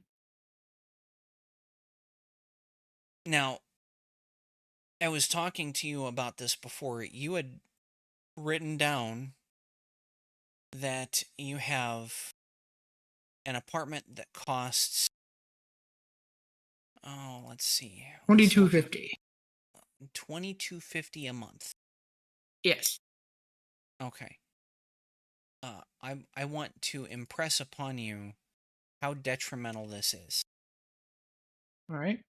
Now, I was talking to you about this before. You had written down that you have an apartment that costs, oh, let's see. Let's look at $22.50. $22.50 a month. Yes. Okay. I want to impress upon you how detrimental this is. All right.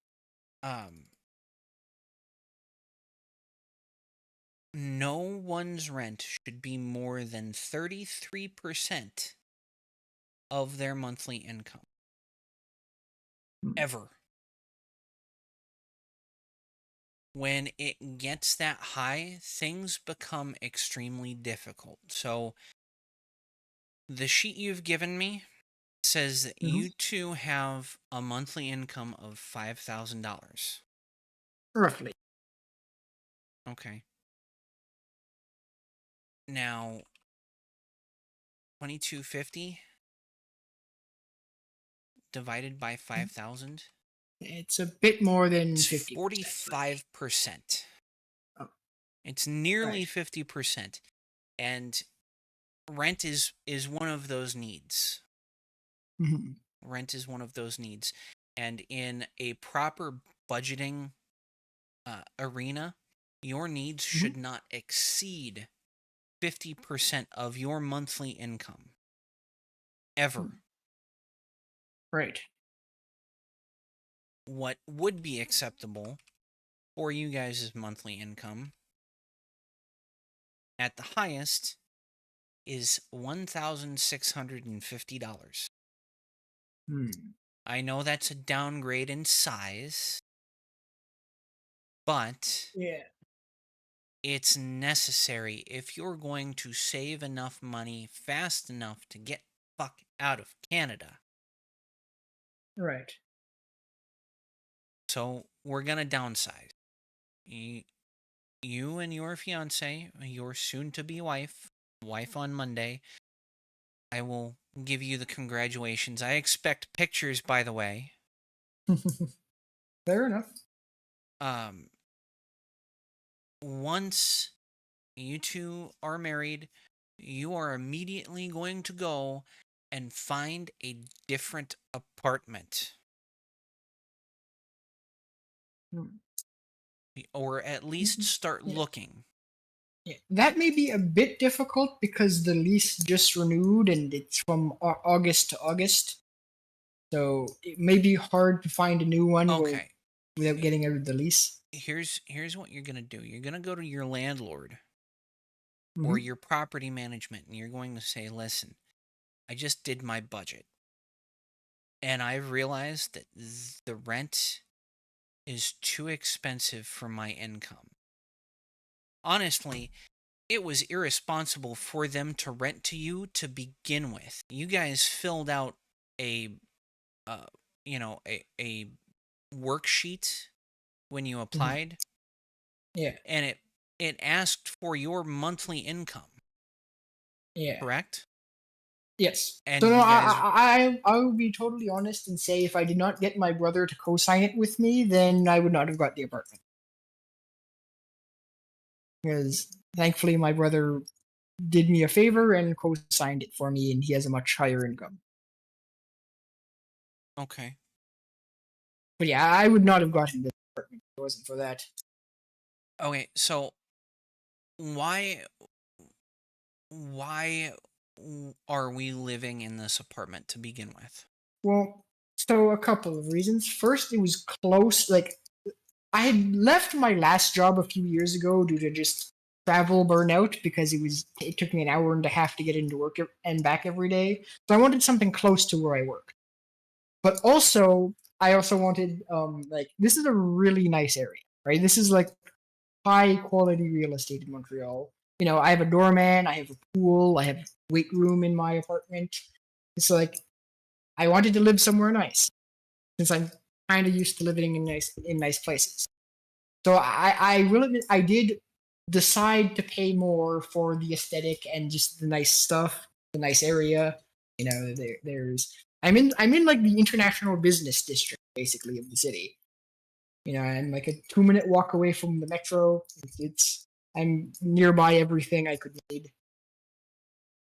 Um, no one's rent should be more than 33% of their monthly income. Hmm. Ever. When it gets that high, things become extremely difficult. So, the sheet you've given me says that Mm-hmm. you two have a monthly income of $5,000. Roughly. Okay. Now, 2250 divided by 5,000, It's a bit more than it's 50%. 45%. Oh, It's nearly right. 50%. And rent is one of those needs. Mm-hmm. Rent is one of those needs. And in a proper budgeting arena, your needs Mm-hmm. should not exceed 50% of your monthly income. Ever. Right. What would be acceptable for you guys' monthly income at the highest is $1,650. Hmm. I know that's a downgrade in size, but Yeah. it's necessary if you're going to save enough money fast enough to get fuck out of Canada. Right. So we're gonna downsize. You and your fiance, your soon-to-be wife on Monday, I will give you the congratulations. I expect pictures, by the way. Fair enough. Um, once you two are married, you are immediately going to go and find a different apartment. Hmm. Or at least start Yeah. looking. Yeah. That may be a bit difficult because the lease just renewed and it's from August to August. So it may be hard to find a new one Okay. without getting out of the lease. Here's what you're gonna do. You're gonna go to your landlord or Mm-hmm. your property management and you're going to say, listen, I just did my budget. And I've realized that the rent is too expensive for my income. Honestly, it was irresponsible for them to rent to you to begin with. You guys filled out a uh, a worksheet when you Mm-hmm. applied, Yeah. and it asked for your monthly income, Yeah. correct? Yes. So And no, you guys, I will be totally honest and say if I did not get my brother to co-sign it with me, then I would not have got the apartment. Because thankfully my brother did me a favor and co-signed it for me, and he has a much higher income. okay, But yeah, I would not have gotten this apartment if it wasn't for that. okay. So why why are we living in this apartment to begin with? Well, so a couple of reasons. First, it was close. Like I had left my last job a few years ago due to just travel burnout because it took me an hour and a half to get into work and back every day. So I wanted something close to where I work. But also, I also wanted like this is a really nice area, right? This is like high quality real estate in Montreal. You know, I have a doorman, I have a pool, I have a weight room in my apartment. It's like I wanted to live somewhere nice since I'm kind of used to living in nice places. So I did decide to pay more for the aesthetic and just the nice stuff, the nice area. You know, there's I'm in like the international business district basically of the city. I'm like a 2-minute walk away from the metro. I'm nearby everything I could need.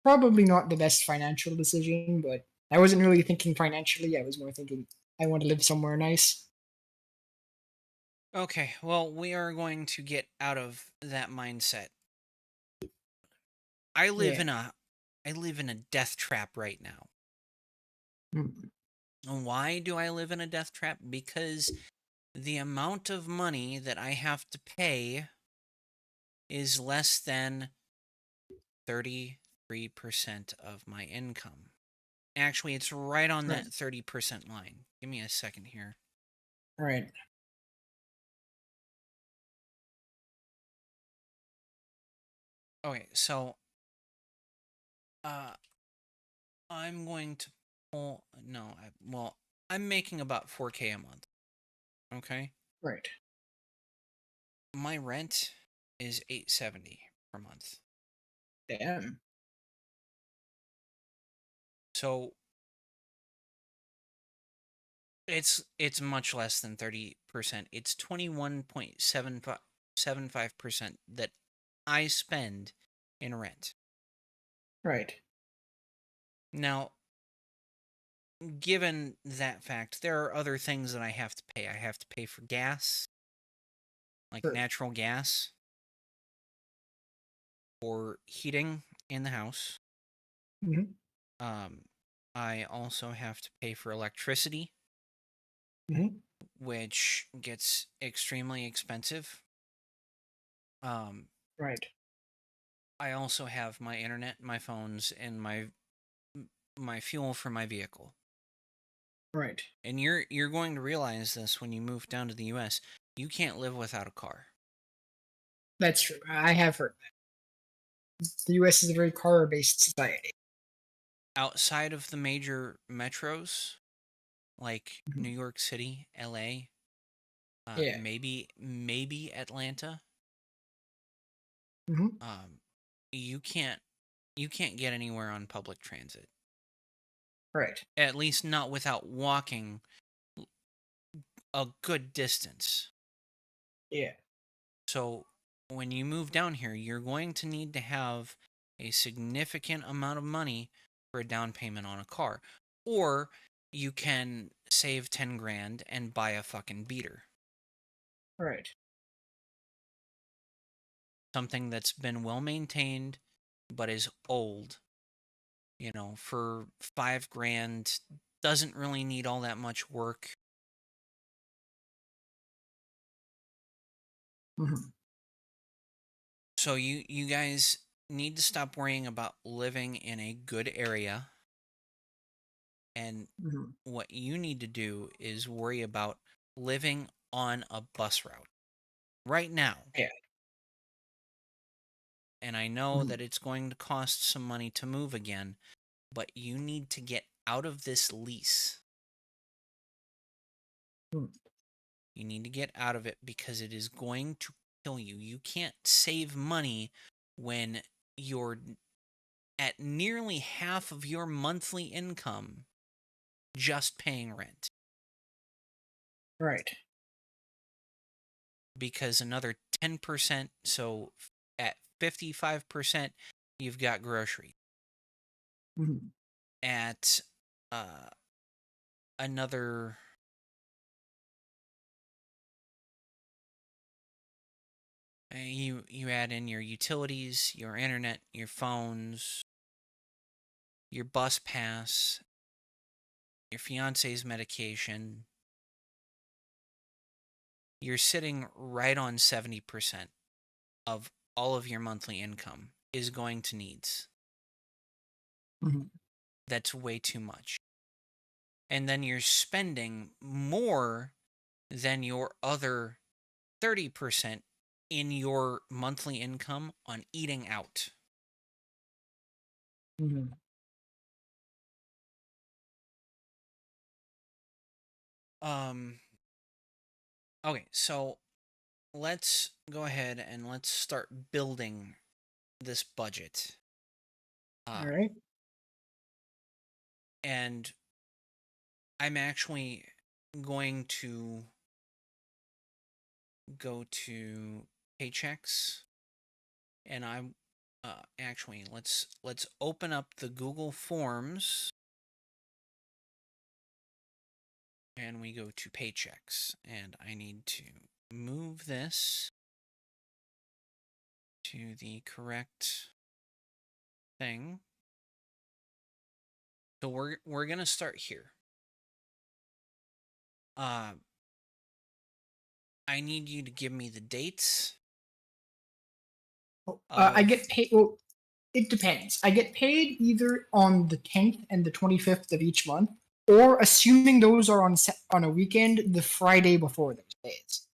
Probably not the best financial decision, but I wasn't really thinking financially. I was more thinking I want to live somewhere nice. Okay, well, we are going to get out of that mindset. I live Yeah. in a I live in a death trap right now. Mhm. And why do I live in a death trap? Because the amount of money that I have to pay is less than 33% of my income. Actually, it's right on Right. that 30% line. Give me a second here. Right. Okay, so uh I'm going to pull no, I'm making about 4K a month, okay? Right. My rent is 870 per month. Damn. So it's much less than 30%. It's 21.75% that I spend in rent. Right. Now, given that fact, there are other things that I have to pay. I have to pay for gas, like Sure. natural gas, for heating in the house. Hmm. Um, I also have to pay for electricity, Hmm. which gets extremely expensive. Um, Right. I also have my internet, my phones, and my fuel for my vehicle. Right. And you're going to realize this when you move down to the US. You can't live without a car. That's true. I have heard that. The U.S. is a very car-based society. Outside of the major metros like Mhm. New York City, LA, Yeah. maybe Atlanta, Hmm. um, you can't you can't get anywhere on public transit. Right. At least not without walking a good distance. Yeah. So when you move down here, you're going to need to have a significant amount of money for a down payment on a car. Or you can save 10 grand and buy a fucking beater. Right. Something that's been well maintained but is old. For 5 grand, doesn't really need all that much work. Hmm. So you guys need to stop worrying about living in a good area, and Hmm. what you need to do is worry about living on a bus route right now. Yeah. And I know Hmm. that it's going to cost some money to move again, but you need to get out of this lease. Hmm. You need to get out of it because it is going to kill you. You can't save money when you're at nearly half of your monthly income just paying rent, Right. because another 10%, so at 55%, you've got grocery. Hmm. At uh, another, you add in your utilities, your internet, your phones, your bus pass, your fiance's medication, you're sitting right on 70% of all of your monthly income is going to needs. Hmm. That's way too much. And then you're spending more than your other 30% in your monthly income on eating out. Hmm. Um okay, so let's go ahead and let's start building this budget. All Uh right. and I'm actually going to go to paychecks, and actually let's open up the Google Forms, and we go to paychecks, and I need to move this to the correct thing. So we're gonna start here. I need you to give me the dates I of get paid. Well, it depends. I get paid either on the 10th and the 25th of each month, or assuming those are on a weekend, the Friday before those days.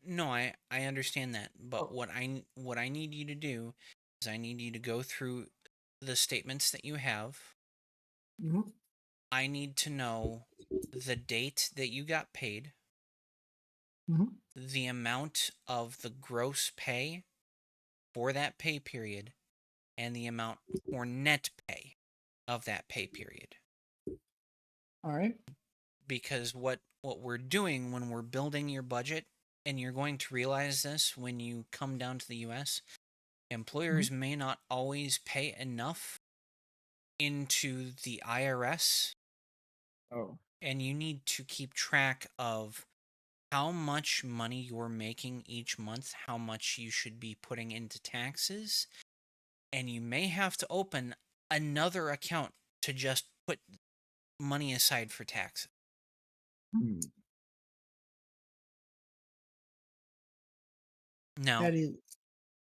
no, I understand that, but Oh. what I need you to do is I need you to go through the statements that you have. Mhm. I need to know the date that you got paid, Mhm. the amount of the gross pay for that pay period, and the amount for net pay of that pay period. All right. Because what we're doing when we're building your budget, and you're going to realize this when you come down to the US, employers Mhm. may not always pay enough into the IRS, Oh. and you need to keep track of how much money you're making each month, how much you should be putting into taxes, and you may have to open another account to just put money aside for taxes. Hmm. Now, That is.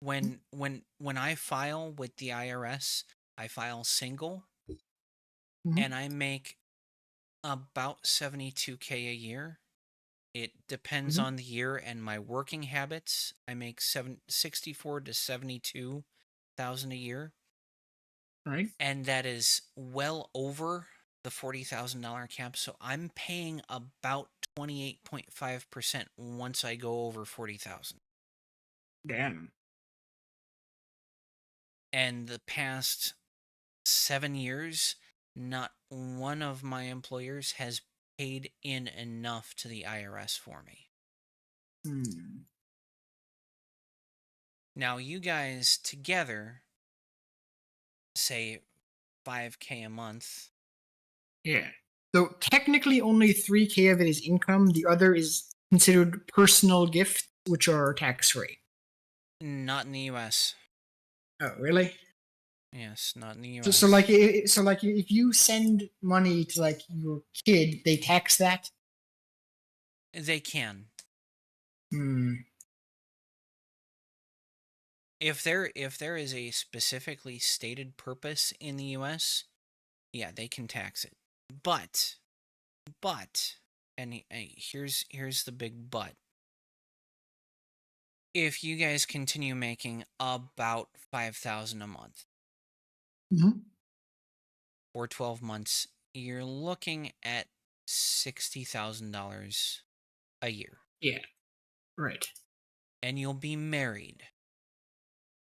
when I file with the IRS, I file single, and Mhm. I make about 72K a year. It depends Mhm. on the year and my working habits. I make 64 to 72,000 a year, All right. and that is well over the $40,000 cap. So I'm paying about 28.5% once I go over 40,000. Damn. And the past 7 years, not one of my employers has paid in enough to the IRS for me. Hmm. Now, you guys together say 5K a month. Yeah. So technically, only 3K of it is income. The other is considered personal gifts, which are tax free. Not in the US. Oh, really? Yes, not in the So US. like if you send money to like your kid, they tax that. They can. Hmm. If there is a specifically stated purpose in the US, yeah, they can tax it. But and here's the big but. If you guys continue making about 5,000 a month Mhm. for 12 months, you're looking at $60,000 a year. Yeah. Right. And you'll be married,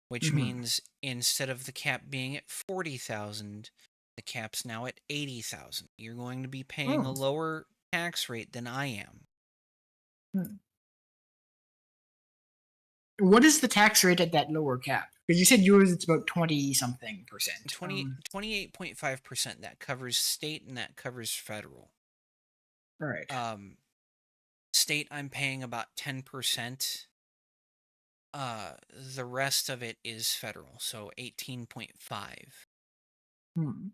which Mhm. means instead of the cap being at 40,000, the cap's now at 80,000. You're going to be paying a Oh. lower tax rate than I am. Hmm. What is the tax rate at that lower cap? Because you said yours it's about 20 something percent. 28.5%. That covers state and that covers federal. All right. Um, State, I'm paying about 10%. The rest of it is federal, so 18.5. Hmm.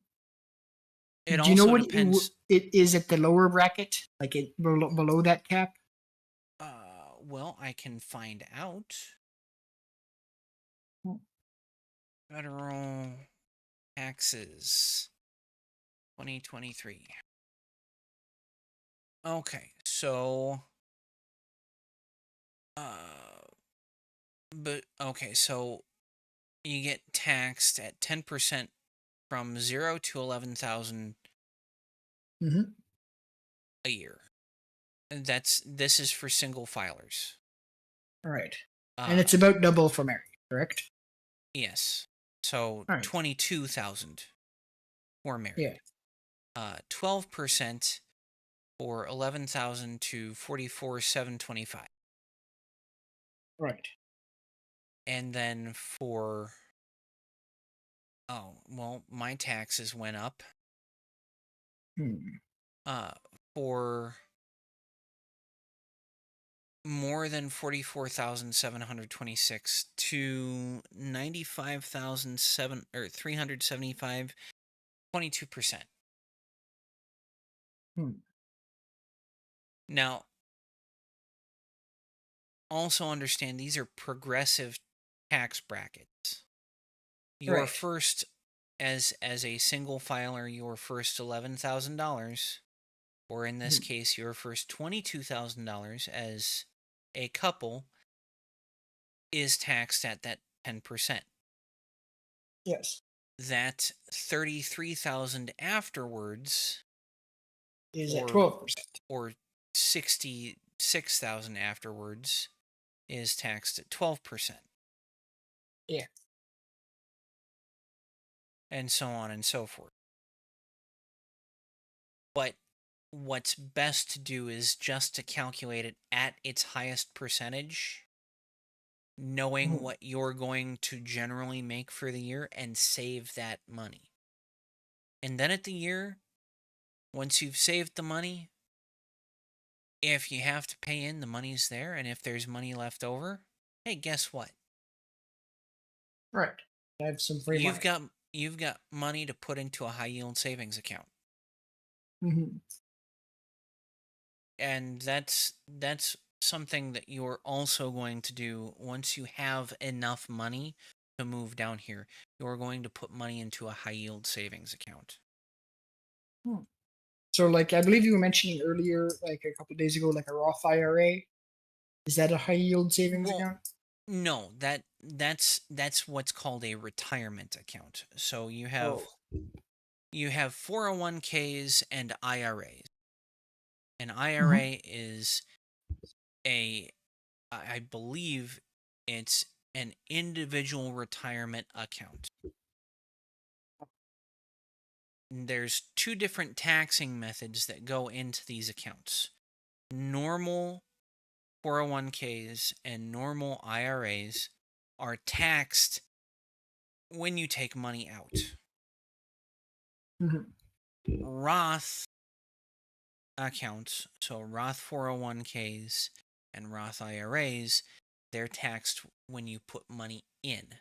It Do you know also what depends. it is at the lower bracket, like it below that cap? Well, I can find out. Hmm. Federal taxes 2023. Okay, so uh but okay, so you get taxed at 10% from 0 to 11,000 Mhm. a year. And this is for single filers. All right. And Uh it's about double for married, correct? yes. So All right. 22,000 for Yeah. married. 12% for 11,000 to 44,725. Right. And then my taxes went up. Hmm. For more than 44,726 to 95,007 or 375, 22%. Hmm. Now, also understand these are progressive tax brackets. Your Right. first as a single filer, your first $11,000, or in this Hmm. case, your first $22,000 as a couple, is taxed at that 10%. Yes. That 33,000 afterwards, Is at or 12%. 66,000 afterwards, is taxed at 12%, Yeah. and so on and so forth. But what's best to do is just to calculate it at its highest percentage, knowing Hmm. what you're going to generally make for the year, and save that money. And then at the year, once you've saved the money, if you have to pay in, the money's there, and if there's money left over, hey, guess what? Right. I have some free You've money. got you've got money to put into a high yield savings account. Hmm. And that's something that you're also going to do once you have enough money to move down here. You're going to put money into a high yield savings account. Hmm. So, like, I believe you were mentioning earlier, like a couple of days ago, like a Roth IRA. Is that a high yield savings Well, account? no, that's what's called a retirement account. So Oh. you have 401ks and IRAs. An Hmm. IRA is a I believe it's an individual retirement account. There's two different taxing methods that go into these accounts. Normal 401ks and normal IRAs are taxed when you take money out. Hmm. Roth accounts, so Roth 401ks and Roth IRAs, they're taxed when you put money in.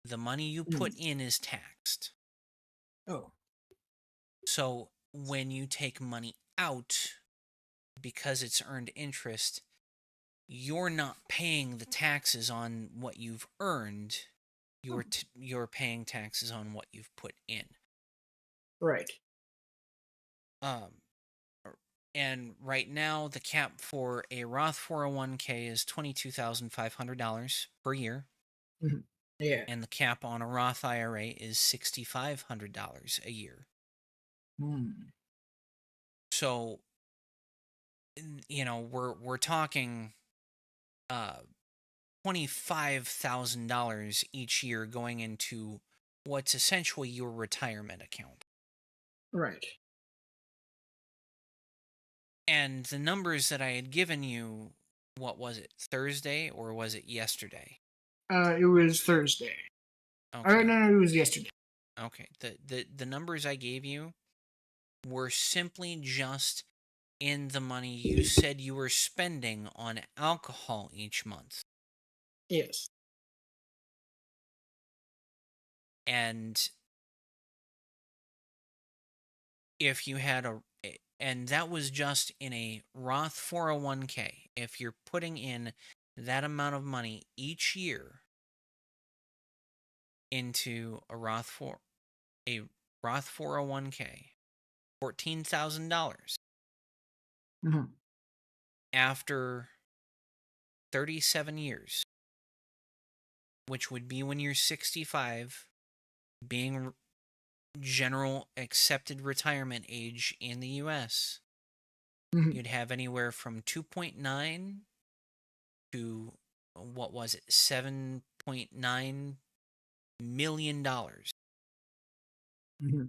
The money you put in is taxed. Oh. So when you take money out, because it's earned interest, you're not paying the taxes on what you've earned. You're paying taxes on what you've put in. Right. Um, and right now the cap for a Roth 401k is $22,500 per year, Hmm. Yeah. and the cap on a Roth IRA is $6,500 a year. Hmm. So, we're talking uh $25,000 each year going into what's essentially your retirement account. Right. And the numbers that I had given you, what was it, Thursday or was it yesterday? It was Thursday. Okay. No, it was yesterday. Okay. The numbers I gave you were simply just in the money you said you were spending on alcohol each month. Yes. And if you had and that was just in a Roth 401k. If you're putting in that amount of money each year into a Roth 401k, $14,000 Hmm. after 37 years, which would be when you're 65, being general accepted retirement age in the US, Hmm. you'd have anywhere from 2.9 to what was it, $7.9 million. Hmm.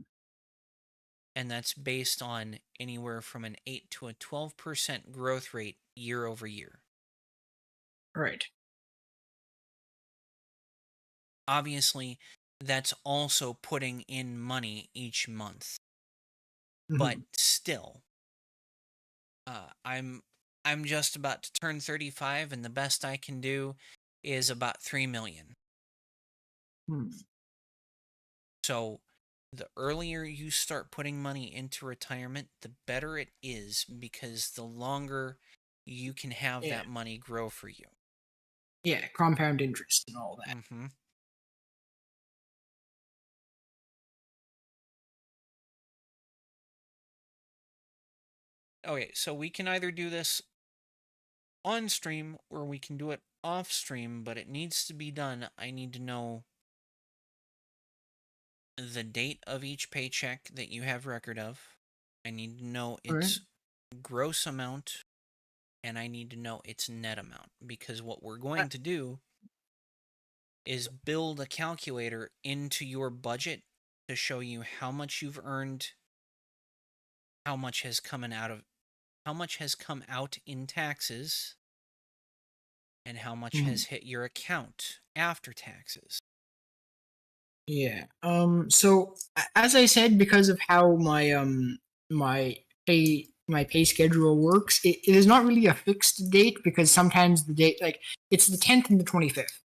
And that's based on anywhere from an 8 to a 12% growth rate year over year. Right. obviously that's also putting in money each month. But Mhm. still, I'm just about to turn 35, and the best I can do is about 3 million. Hmm. So the earlier you start putting money into retirement, the better it is, because the longer you can have Yeah. that money grow for you. Yeah. Compound interest and all that. Mm-hmm. Okay, so we can either do this on stream or we can do it off stream, but it needs to be done. I need to know the date of each paycheck that you have record of. I need to know All right. its gross amount, and I need to know its net amount, because what we're Uh, going to do is build a calculator into your budget to show you how much you've earned, how much has come out in taxes, and how much hmm. has hit your account after taxes. Yeah. So as I said, because of how my pay schedule works, it is not really a fixed date because sometimes the date like it's the 10th and the 25th.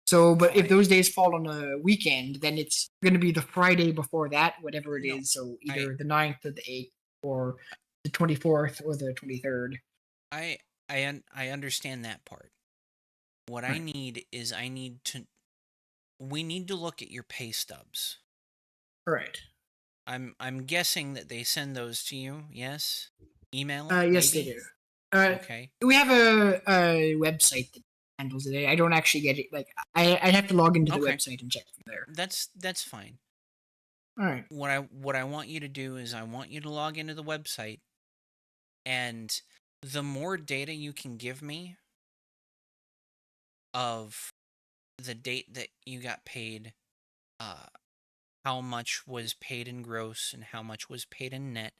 So, but Oh, if I those days fall on a weekend, then it's going to be the Friday before that, whatever it no, is. So I either the 9th or the 8th or the 24th or the 23rd. I I understand that part. What I Right. need is we need to look at your pay stubs. Right. I'm guessing that they send those to you, yes? Email, Yes, they maybe? do. Uh, Okay. we have a website that handles it. I don't actually get it. Like I have to log into the Okay. website and check from there. That's fine. All right. What I want you to do is I want you to log into the website, and the more data you can give me of the date that you got paid, uh how much was paid in gross and how much was paid in net,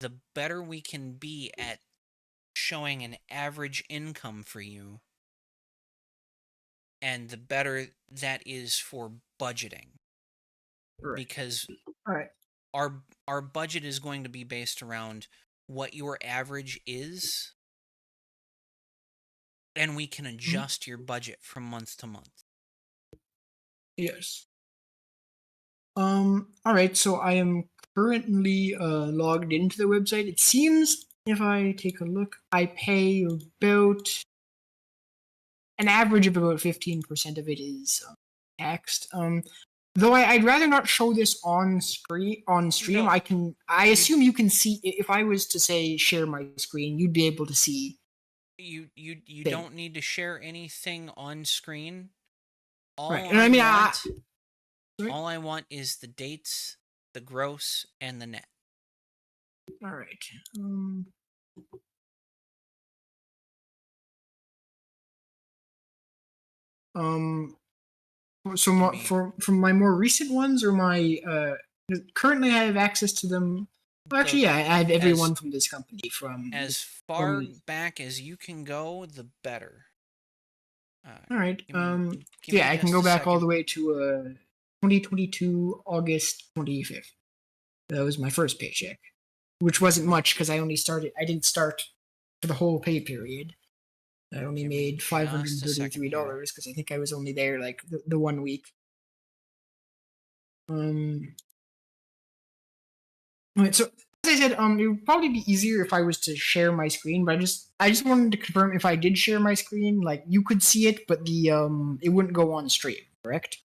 the better we can be at showing an average income for you, and the better that is for budgeting, Right. because All right. our budget is going to be based around what your average is, and we can Mhm. adjust your budget from month to month. Yes. All right. So I am currently logged into the website. It seems if I take a look, I pay about an average of about 15% of it is taxed. Though I'd rather not show this on screen on stream. No, I you assume you can see if I was to say share my screen, you'd be able to see you thing. don't need to share anything on screen. Right. All And I I mean, want right. all I want is the dates, the gross, and the net. All right. Um, um so Give me for from my more recent ones or my currently I have access to them. Well, the actually, yeah, I have as everyone from this company as far from. back as you can go, the better. All right. Give me Yeah, I can just go a back all second. the way to 2022 August 25th. That was my first paycheck, which wasn't much because I didn't start for the whole pay period. I only Give me made five hundred just and a second thirty-three here. dollars because I think I was only there like the 1 week. Um, Right, so as I said, it would probably be easier if I was to share my screen, but I just wanted to confirm if I did share my screen, like you could see it, but the it wouldn't go on stream, correct?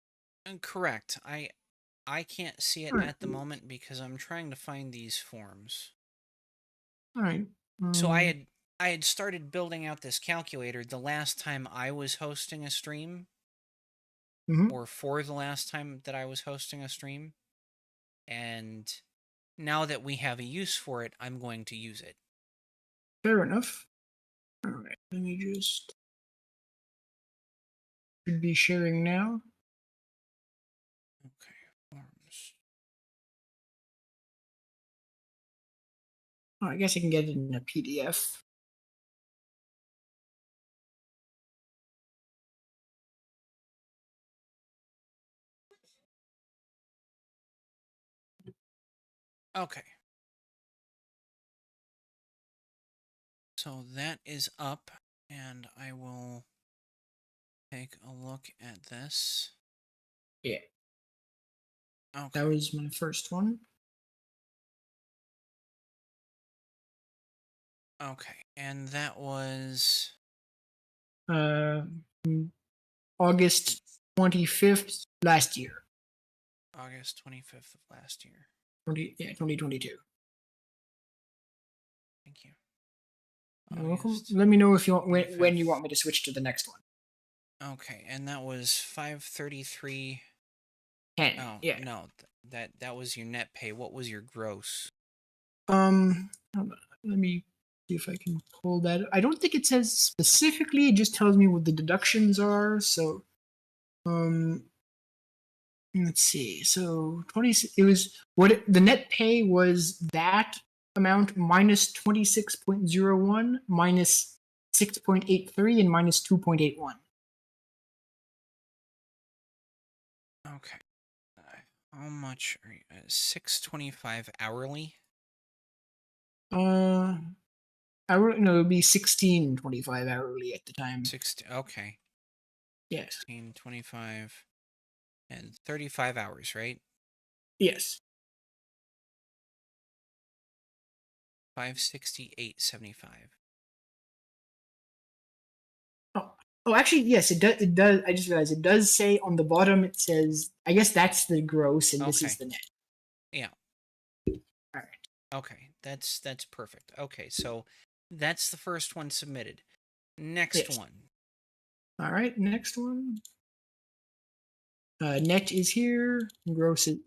Correct. I can't see it All right, at the moment because I'm trying to find these forms. all right. So Um, I had started building out this calculator the last time I was hosting a stream, mhm, or for the last time that I was hosting a stream, and now that we have a use for it, I'm going to use it. fair enough. All right, let me just should be sharing now. Okay, forms. Oh, I guess I can get it in a PDF. Okay. So that is up, and I will take a look at this. Yeah, Okay. that was my first one. Okay. And that was Uh, August 25th last year. August 25th of last year. 2022. Thank you. You're welcome. August Let me know if you want when you 25th. want me to switch to the next one. Okay, and that was 533. 10. Oh, Yeah. no. That was your net pay. What was your gross? Hold on. Let me see if I can pull that. I don't think it says specifically. It just tells me what the deductions are. So, um, let's see. So 20. It was the net pay was that amount minus 26.01 minus 6.83 and minus 2.81. Okay. How much are you? 625 hourly? No, it would be 16.25 hourly at the time. 60. Okay. Yes. 1625 and 35 hours, right? Yes. 568.75. Oh, oh, actually, yes, it does. It does. I just realized it does say on the bottom. It says, I guess that's the gross, and this Okay. is the net. Yeah. All right. Okay. That's perfect. Okay, so that's the first one submitted. Next Yes. one. All right. Next one. Net is here. Gross is,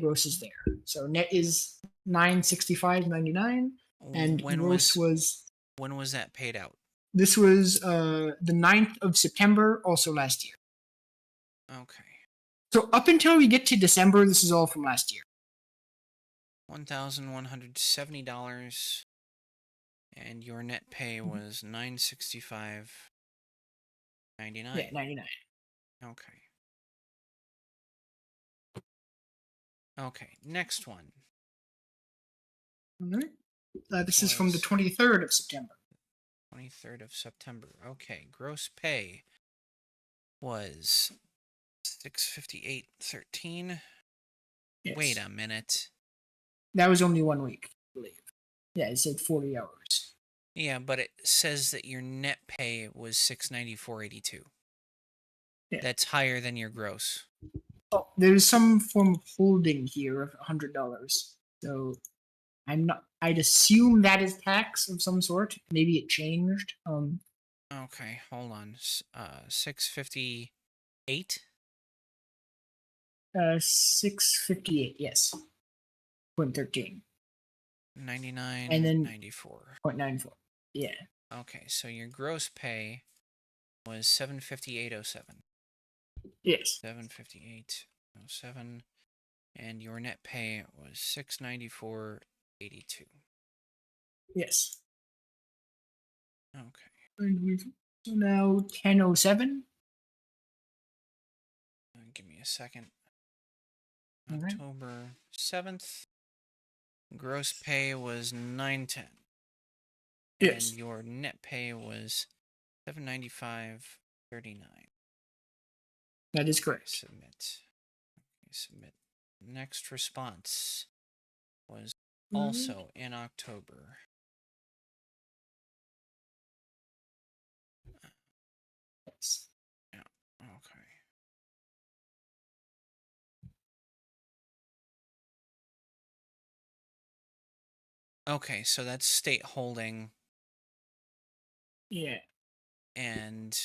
gross is there. So net is 965.99, and When gross was was. when was that paid out? This was the 9th of September, also last year. Okay. So up until we get to December, this is all from last year. $1,170, and your net pay was $965.99. Yeah, 99. Okay. Okay. Next one All right. This is from the was 23rd of September. 23rd of September. Okay. Gross pay was 658.13. Yes. Wait a minute. That was only 1 week, I believe. Yeah, it said 40 hours. Yeah, but it says that your net pay was 694.82. Yeah. That's higher than your gross. Oh, there's some form of holding here of $100. So I'm not. I'd assume that is tax of some sort. Maybe it changed. Okay, hold on. 658. 658. Yes. 0.13. 99 And and then 94. 0.94. Yeah. Okay, so your gross pay was 758.07. Yes. 758.07, and your net pay was 694.82. Yes. Okay. And we've so now 10:07. Give me a second. All right. October 7th. Gross pay was 910. And Yes. your net pay was 795.39. That is Okay, correct. submit. Okay, submit. Next response was All right. also in October. Yes. Yeah. Okay. Okay, so that's state holding, Yeah. and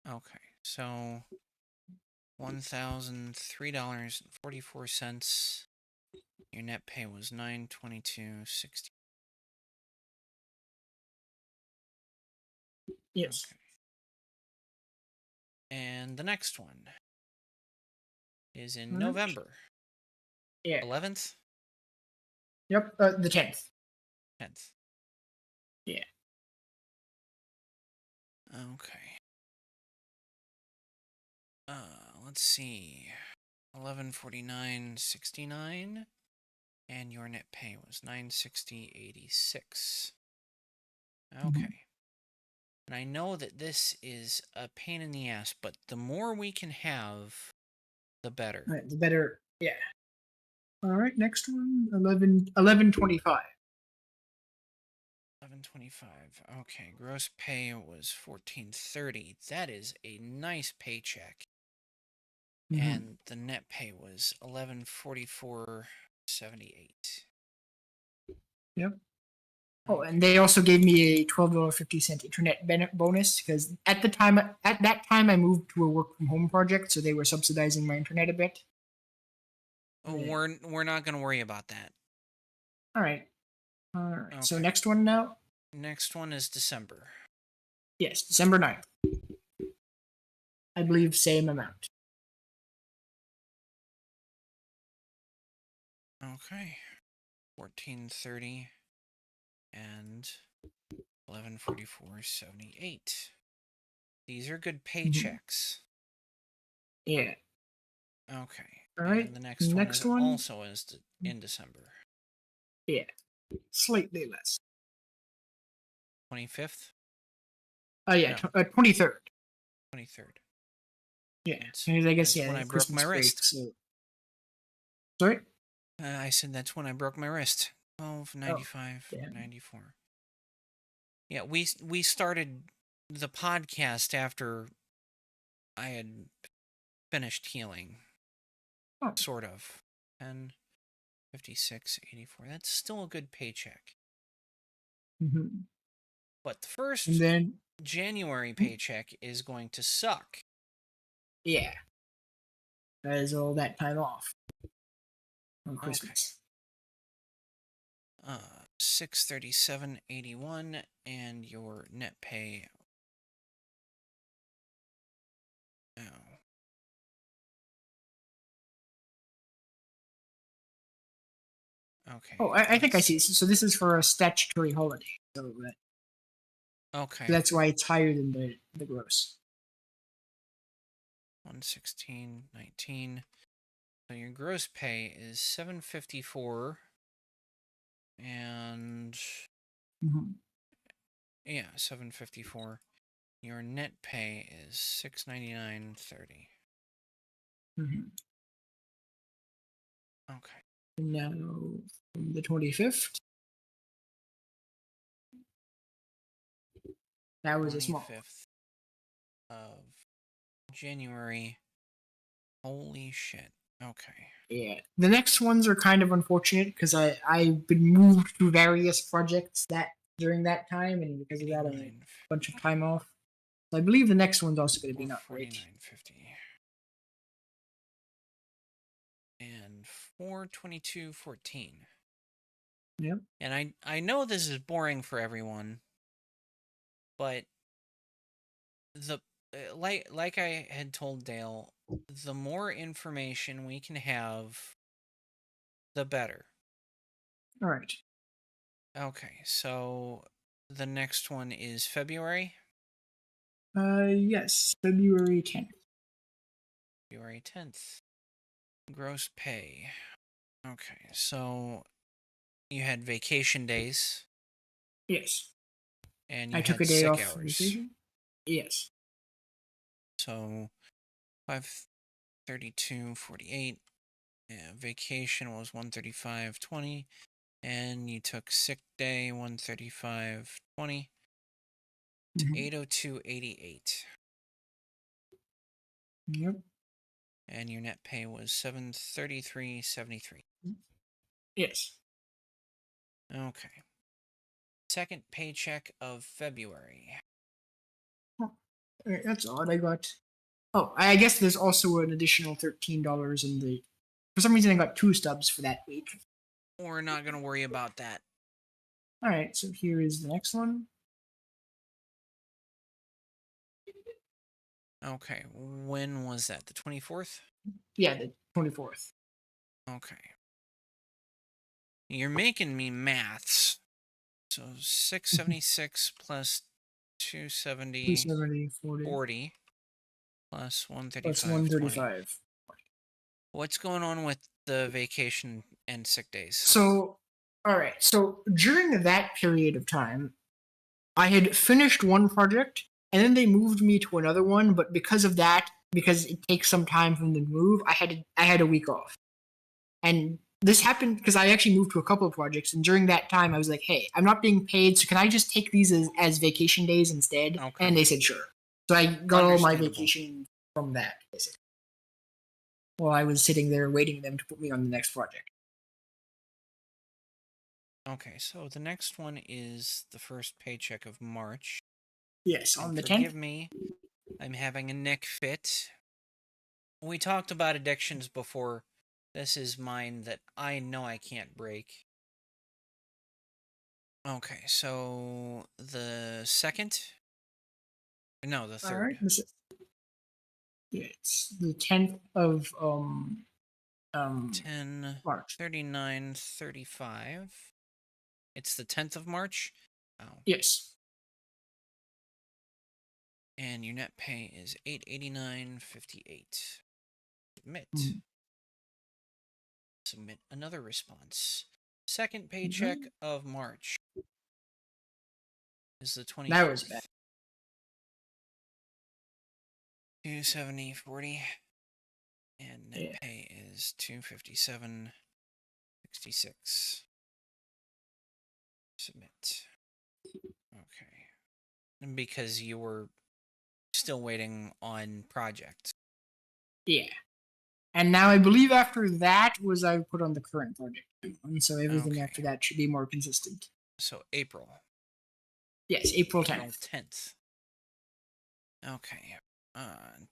okay, so $1,003.44. Your net pay was $922.60. Yes. Okay. And the next one is in All right. November Yeah. 11th, Yep. The 10th. 10th. Yeah. Okay. let's see. 1149.69, and your net pay was 960.86. Okay. And I know that this is a pain in the ass, but the more we can have, the better. All right, the better. Yeah. All right, next one. 1125. 1125. Okay, gross pay was 1430. That is a nice paycheck. And the net pay was 1144.78. Yep. Oh, Okay. and they also gave me a $12.50 internet bonus because at that time, I moved to a work from home project, so they were subsidizing my internet a bit. Oh, we're not gonna worry about that. All right. All right. Okay. So next one now. Next one is December. Yes, December 9th. I believe same amount. Okay. 1430 and 1144.78. These are good paychecks. Yeah. Okay. All right. And the next one also is in December. Yeah. Slightly less. 25th? Oh, yeah. 23rd. 23rd. Yeah. Because I guess, that's when I broke my wrist. So. Sorry? I said that's when I broke my wrist. 12.95.94. Yeah, we started the podcast after I had finished healing. Oh. Sort of. 10.56.84. That's still a good paycheck. But the first January paycheck is going to suck. Yeah. That is all that time off on Christmas. Okay. 637.81, and your net pay. Oh. Okay. Oh, I think I see. So this is for a statutory holiday. So okay. So that's why it's higher than the gross. 116.19. So your gross pay is 754, and yeah, 754. Your net pay is 699.30. Okay. And now the 25th. That was a small. 25th of January. Holy shit. Okay. Yeah. The next ones are kind of unfortunate because I've been moved to various projects during that time, and because of that, I had a bunch of time off. So I believe the next one's also going to be not great. 49.50. And 422.14. Yep. And I know this is boring for everyone, but the like I had told Dale, the more information we can have, the better. All right. Okay, so the next one is February. Yes, February 10th. February 10th. Gross pay. Okay, so you had vacation days. Yes. And you I took a day off for vacation. Yes. So 532.48. Yeah, vacation was 135.20, and you took sick day 135.20 to 802.88. Yep. And your net pay was 733.73. Yes. Okay. Second paycheck of February. That's odd. I got. Oh, I guess there's also an additional $13 in the. For some reason, I got 2 stubs for that week. We're not going to worry about that. All right, so here is the next one. Okay, when was that? The 24th? Yeah, the 24th. Okay. You're making me maths. So 676 plus 270, 40. plus plus 135.20. 135. What's going on with the vacation and sick days? So, all right. So during that period of time, I had finished one project, and then they moved me to another one. But because of that, because it takes some time from the move, I had a week off. And this happened because I actually moved to a couple of projects, and during that time, I was like, "Hey, I'm not being paid, so can I just take these as vacation days instead?" Okay. And they said, "Sure." So I got all my Understandable. vacation from that, basically. While I was sitting there waiting them to put me on the next project. Okay, so the next one is the first paycheck of March. Yes, on And the forgive 10th. me, I'm having a neck fit. We talked about addictions before. This is mine that I know I can't break. Okay, so the second? No, the All third. right. Yeah, it's the 10th of 10, March. 39, 35. It's the 10th of March? Oh. Yes. And your net pay is $889.58. Submit. Mhm. Submit another response. Second paycheck of March is the 24th. That was bad. 270.40. And net Yeah. pay is 257.66. Submit. Okay. And because you were still waiting on project. Yeah. And now I believe after that was I put on the current project. And so everything Okay. after that should be more consistent. So April. Yes, April 10th. April 10th. Okay.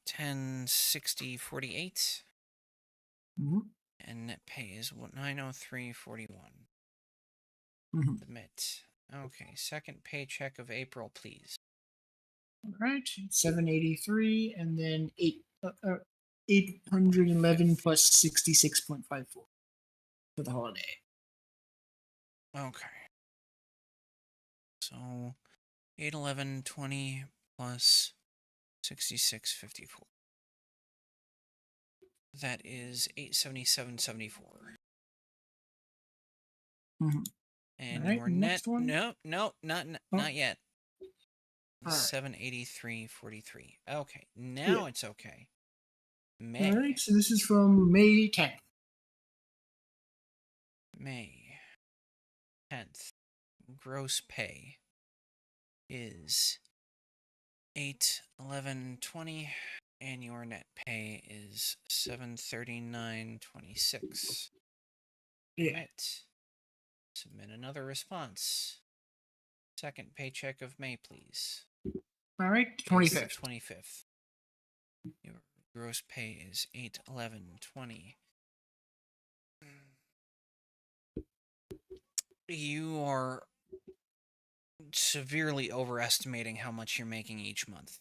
1060.48. Mm-hmm. And net pay is 903.41. Mm-hmm. Submit. Okay, second paycheck of April, please. All right, 783, and then 811 plus 66.54 for the holiday. Okay. So 811.20 plus 66.54. That is 877.74. Mm-hmm. And All right, your net next one. no, not yet. All right. 783.43. Okay, now Yeah. it's okay. May. All right, so this is from May 10th. May 10th. Gross pay is 811.20 and your net pay is 739.26. Yeah. Submit. Submit another response. Second paycheck of May, please. All right, Is 25th. 25th. Your gross pay is 811.20. You are severely overestimating how much you're making each month.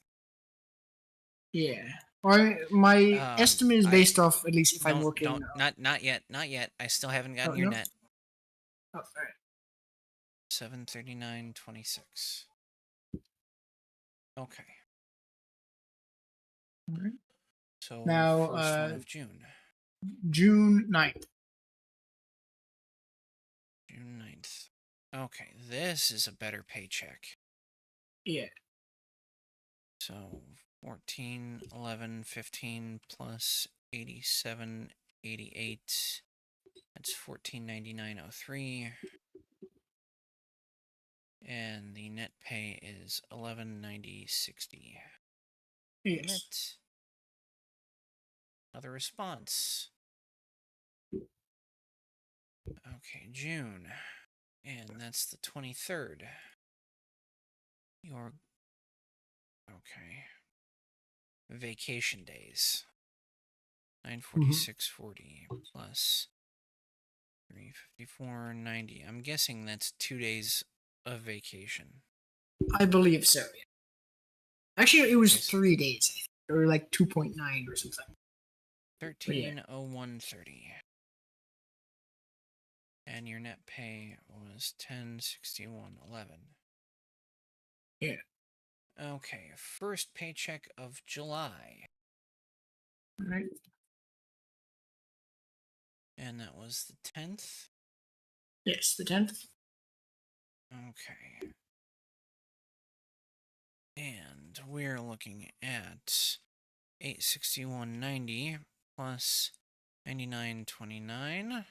Yeah. My estimate is based off, at least if I'm working. Not yet. I still haven't gotten Oh, your no? net. Oh, all right. 739.26. Okay. All right. So Now, first one of June. June 9th. June 9th. Okay, this is a better paycheck. Yeah. So 14, 11, 15 plus 87.88. That's 1499.03. And the net pay is 1190.60. Yes. Submit. Another response. Okay, June. And that's the 23rd. Your okay. Vacation days. 946.40 plus 354.90. I'm guessing that's 2 days of vacation. I believe so. Yeah. Actually, it was 3 days, I think, or like 2.9 or something. 1301.30. And your net pay was 1061.11. Yeah. Okay, first paycheck of July. All right. And that was the 10th. Yes, the 10th. Okay. And we're looking at 861.90 plus 99.29.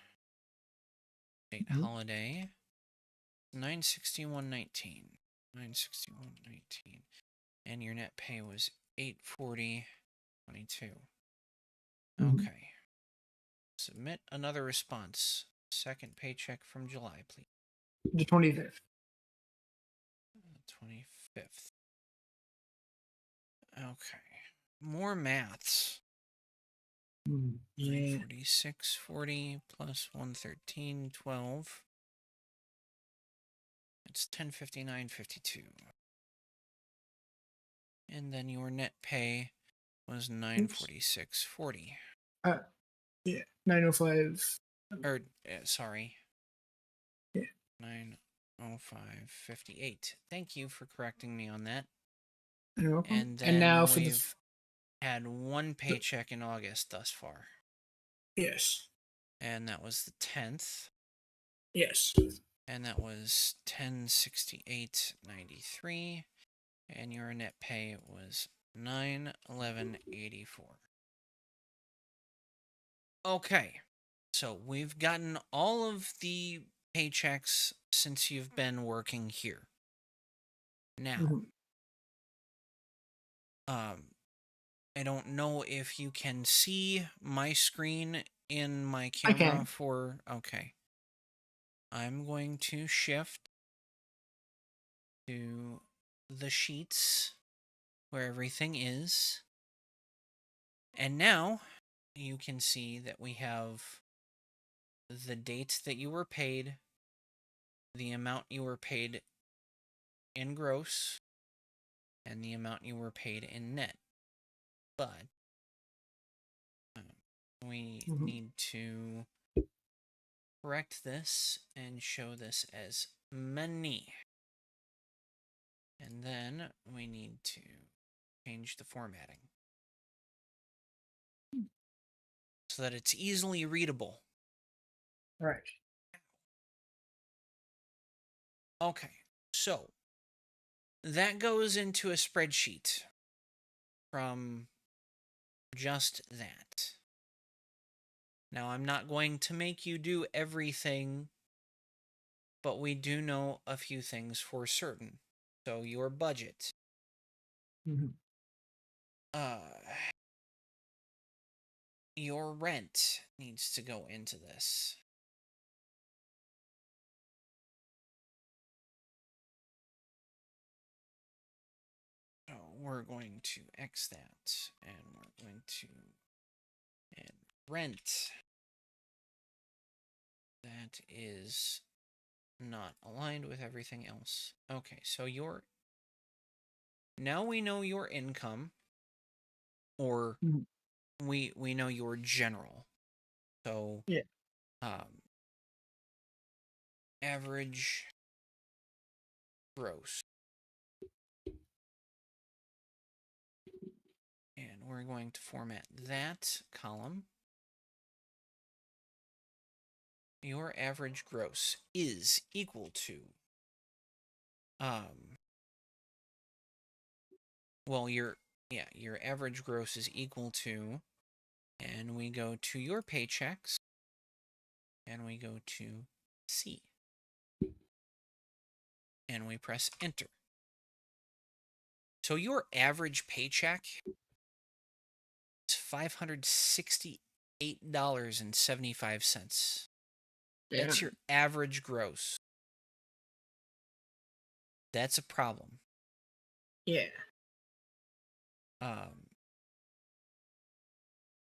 State holiday. 961.19. 961.19. And your net pay was 840.22. Okay. Submit another response. Second paycheck from July, please. The 25th. 25th. Okay. More maths. Yeah. 946.40 plus 113.12. It's 1059.52. And then your net pay was 946.40. Yeah. 905. Or sorry. Yeah. 905.58. Thank you for correcting me on that. You're welcome. And then And now for we've had one paycheck in August thus far. Yes. And that was the 10th. Yes. And that was 1068.93. And your net pay was 911.84. Okay. So we've gotten all of the paychecks since you've been working here. Now, I don't know if you can see my screen in my camera for... Okay. I'm going to shift to the sheets where everything is. And now you can see that we have the date that you were paid, the amount you were paid in gross, and the amount you were paid in net. But we need to correct this and show this as money. And then we need to change the formatting so that it's easily readable. Right. Okay, so that goes into a spreadsheet from just that. Now, I'm not going to make you do everything, but we do know a few things for certain. So your budget. Your rent needs to go into this. So we're going to X that, and we're going to add rent. That is not aligned with everything else. Okay, so now we know your income, or we know your general. So average gross. And we're going to format that column. Your average gross is equal to your average gross is equal to, and we go to your paychecks, and we go to C, and we press enter. So your average paycheck is $568.75. That's your average gross. That's a problem. Yeah.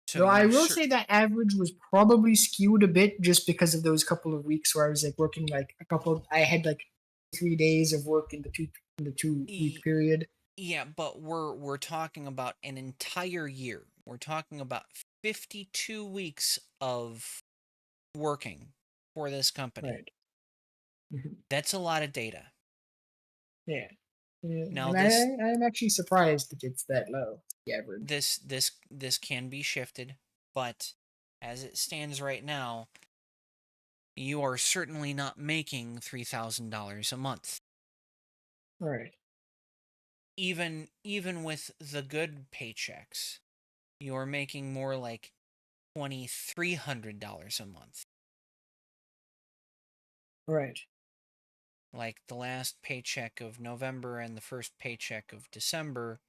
So I will say that average was probably skewed a bit just because of those couple of weeks where I was like working like I had like 3 days of work in the 2-week period. Yeah, but we're talking about an entire year. We're talking about 52 weeks of working for this company. Right. That's a lot of data. Yeah. Now and I'm actually surprised that it's that low. the average. This can be shifted, but as it stands right now, you are certainly not making $3,000 a month. Right. Even with the good paychecks, you're making more like $2,300 a month. Right. Like the last paycheck of November and the first paycheck of December,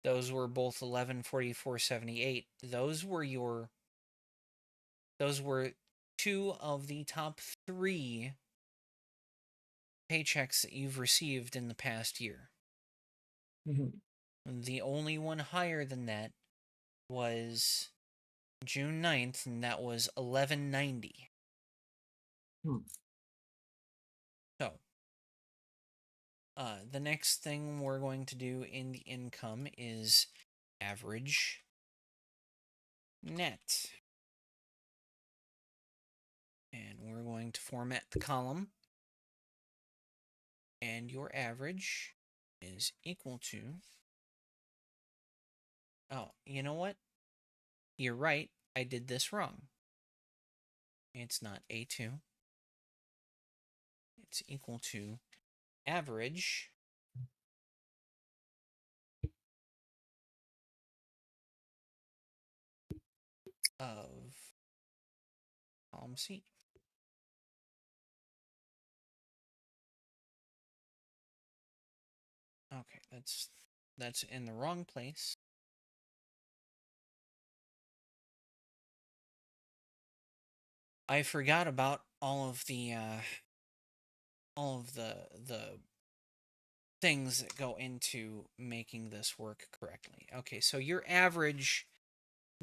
those were both 1144.78. Those were two of the top 3 paychecks that you've received in the past year. Mm-hmm. The only one higher than that was June 9th, and that was 1190. Hmm. So, the next thing we're going to do in the income is average net. And we're going to format the column. And your average is equal to... Oh, you know what? You're right. I did this wrong. It's not A2. It's equal to average of column C. Okay, that's in the wrong place. I forgot about all of the things that go into making this work correctly. Okay, so your average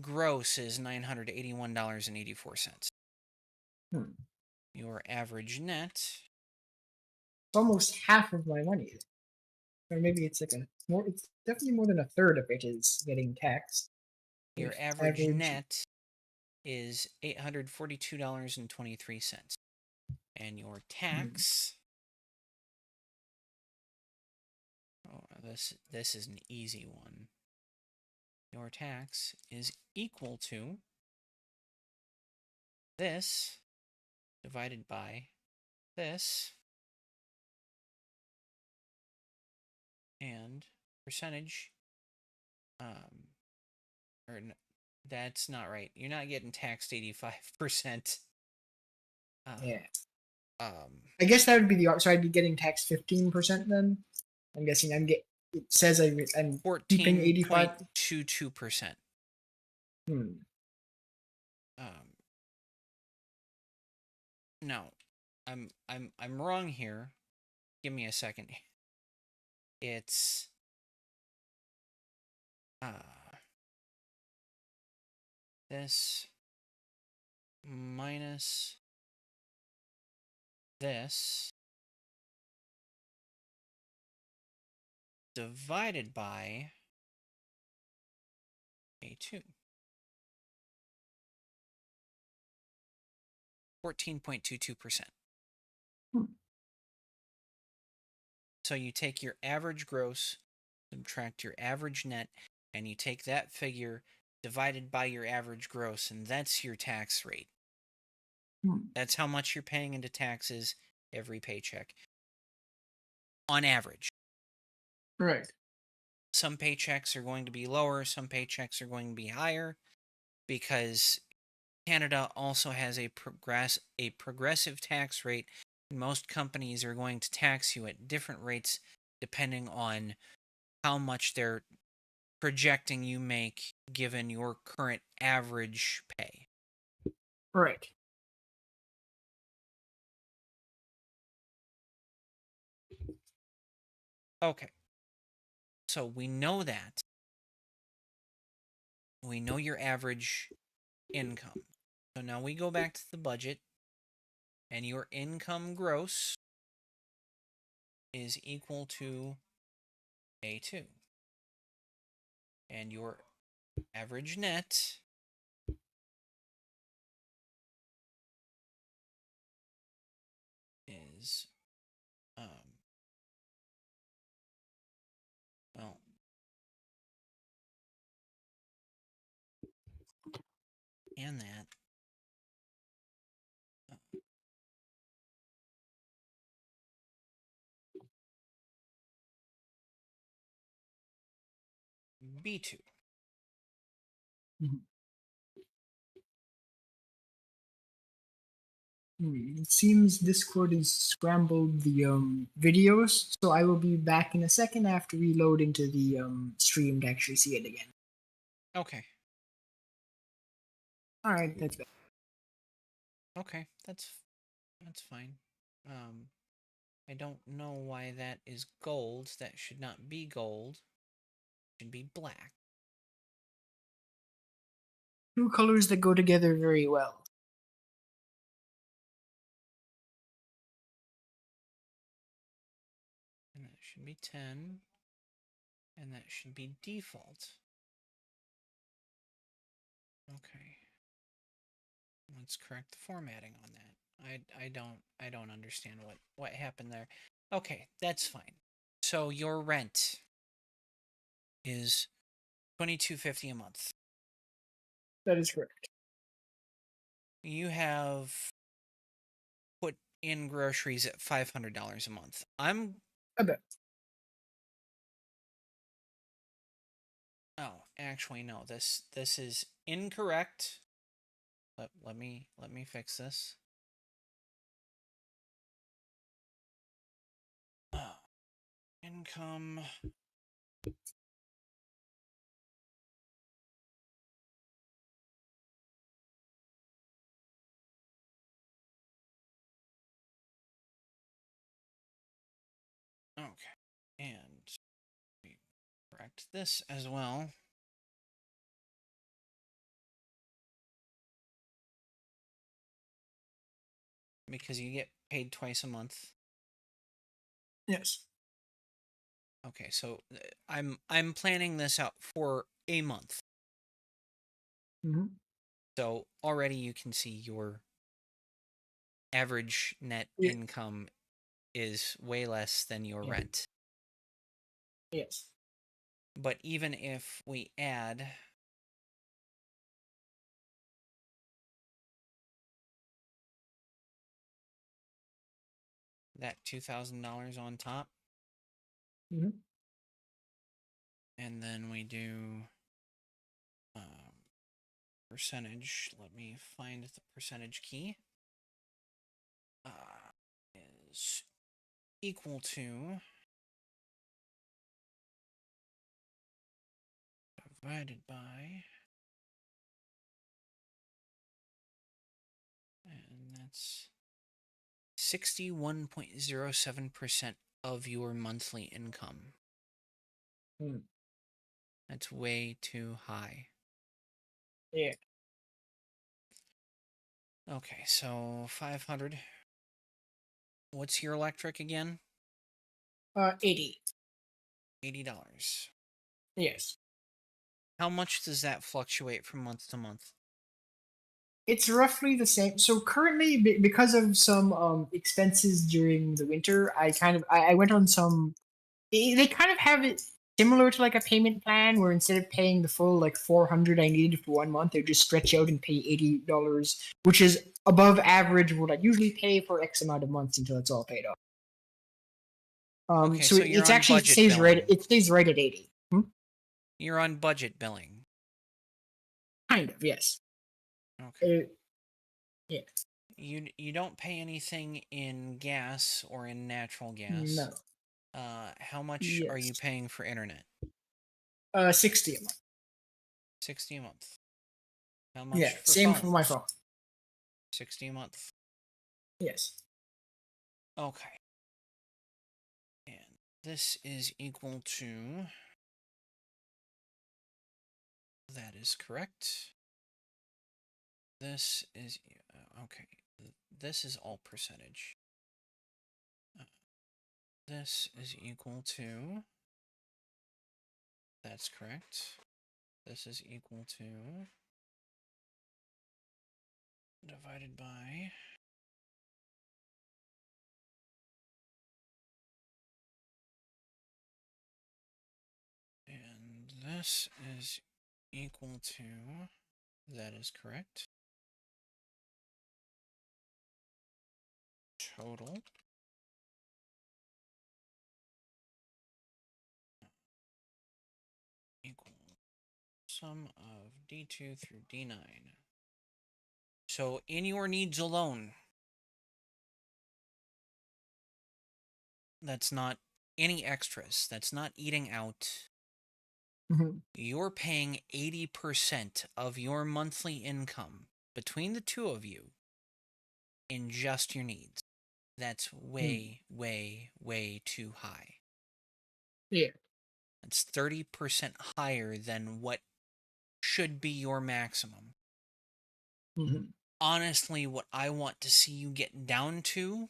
gross is $981.84. Hmm. Your average net, It's almost half of my money, or maybe it's like a more. It's definitely more than a third of it is getting taxed. your If average average. net is $842.23. And your Hmm. tax, oh, this is an easy one. Your tax is equal to this divided by this, and percentage, or that's not right. You're not getting taxed 85%. Yeah. Um, I guess that would be the so I'd be getting taxed 15% then. I'm guessing it says I'm keeping 85. 14.22%. Hmm. Um, no, I'm wrong here. Give me a second. It's this minus this divided by A2. 14.22%. Hmm. So you take your average gross, subtract your average net, and you take that figure divided by your average gross, and that's your tax rate. Hmm. That's how much you're paying into taxes every paycheck. On average. Right. Some paychecks are going to be lower, some paychecks are going to be higher, because Canada also has a progressive tax rate. Most companies are going to tax you at different rates depending on how much they're projecting you make given your current average pay. Right. Okay. So we know that. We know your average income. So now we go back to the budget, and your income gross is equal to A2. And your average net is, well, and that. B2. Mhm. It seems Discord has scrambled the videos, so I will be back in a second after we load into the stream to actually see it again. Okay. All right, that's better. Okay, that's fine. I don't know why that is gold. That should not be gold. It should be black. Two colors that go together very well. And that should be 10. And that should be default. Okay. Let's correct the formatting on that. I don't understand what happened there. Okay, that's fine. So your rent is $22.50 a month. That is correct. You have put in groceries at $500 a month. I bet. Oh, actually no. This is incorrect. Let me fix this. Oh, income. Okay. And we correct this as well. Because you get paid twice a month. Yes. Okay, so I'm planning this out for a month. Mm-hmm. So already you can see your average net Yeah. income is way less than your Yeah. rent. Yes. But even if we add that $2,000 on top, Mm-hmm. and then we do percentage. Let me find the percentage key. Is equal to divided by, and that's 61.07% of your monthly income. Mm. That's way too high. Yeah. Okay, so 500. What's your electric again? 80. $80. Yes. How much does that fluctuate from month to month? It's roughly the same. So currently, because of some expenses during the winter, I went on some. They kind of have it similar to like a payment plan where instead of paying the full like 400 I needed for 1 month, they just stretch out and pay $80, which is above average what I usually pay for X amount of months until it's all paid off. Okay, So so you're it's on actually budget stays right. billing. It stays right at 80. You're on budget billing. Kind of, yes. Okay. Yeah. You don't pay anything in gas or in natural gas. No. How much are you Yes. paying for internet? 60 a month. 60 a month. How Yeah. much for Same for phone? my phone. 60 a month. Yes. Okay. And this is equal to, that is correct. This is, okay. This is all percentage. This is equal to, that's correct. This is equal to, divided by, and this is equal to That is correct. Total equal sum of D2 through D9. So in your needs alone, that's not any extras, that's not eating out. Mm-hmm. You're paying 80% of your monthly income between the two of you in just your needs. That's way, way, way too high. Yeah. That's 30% higher than what should be your maximum. Mm-hmm. Honestly, what I want to see you get down to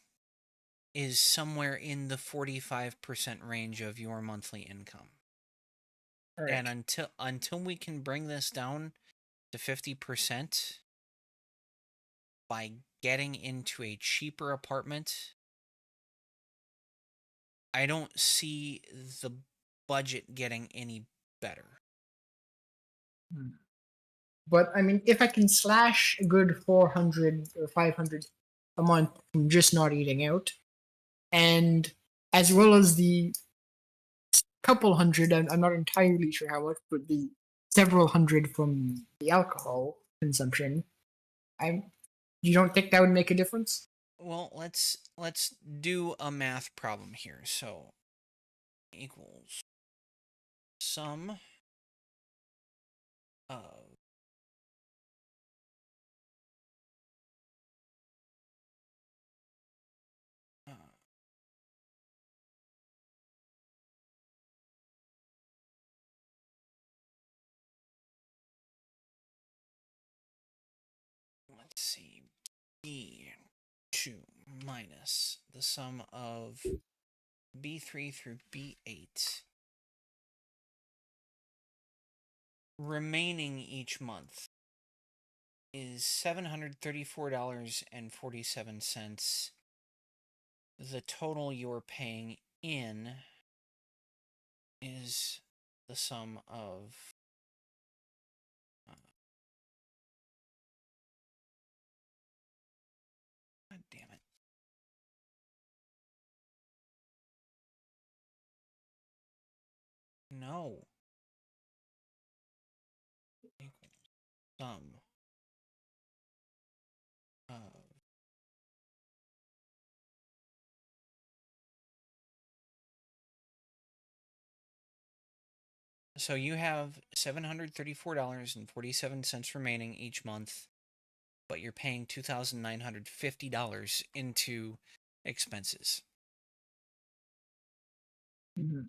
is somewhere in the 45% range of your monthly income. All right. And until we can bring this down to 50% by getting into a cheaper apartment, I don't see the budget getting any better. But I mean, if I can slash a good 400 or 500 a month from just not eating out, and as well as the couple hundred, I'm not entirely sure how much, but the several hundred from the alcohol consumption, I you don't think that would make a difference? Well, let's do a math problem here. So equals sum of uh, let's see, B2 minus the sum of B3 through B8 remaining each month is $734.47. The total you're paying in is the sum of God damn it. No. Equals sum of so you have $734.47 remaining each month, but you're paying $2,950 into expenses. Mm-hmm.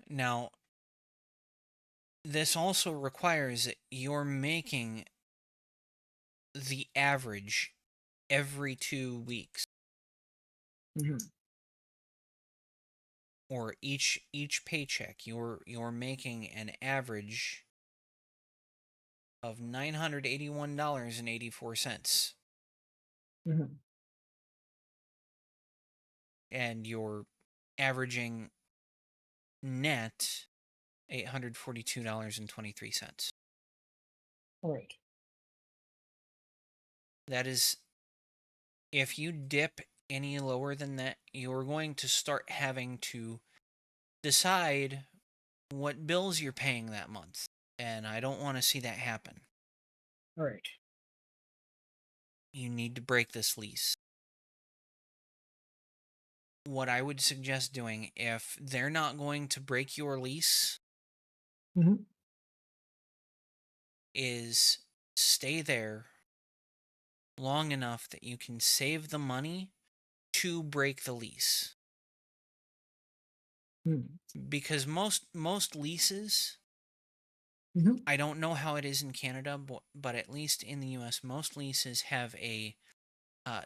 Now, this also requires that you're making the average every 2 weeks, Mm-hmm. or each paycheck. You're making an average of $981.84, Mm-hmm. and you're averaging net $842.23. All right. That is, if you dip any lower than that, you're going to start having to decide what bills you're paying that month. And I don't want to see that happen. All right. You need to break this lease. What I would suggest doing, if they're not going to break your lease, Mm-hmm. is stay there long enough that you can save the money to break the lease. Because most leases, Mm-hmm. I don't know how it is in Canada, but at least in the US, most leases have a uh,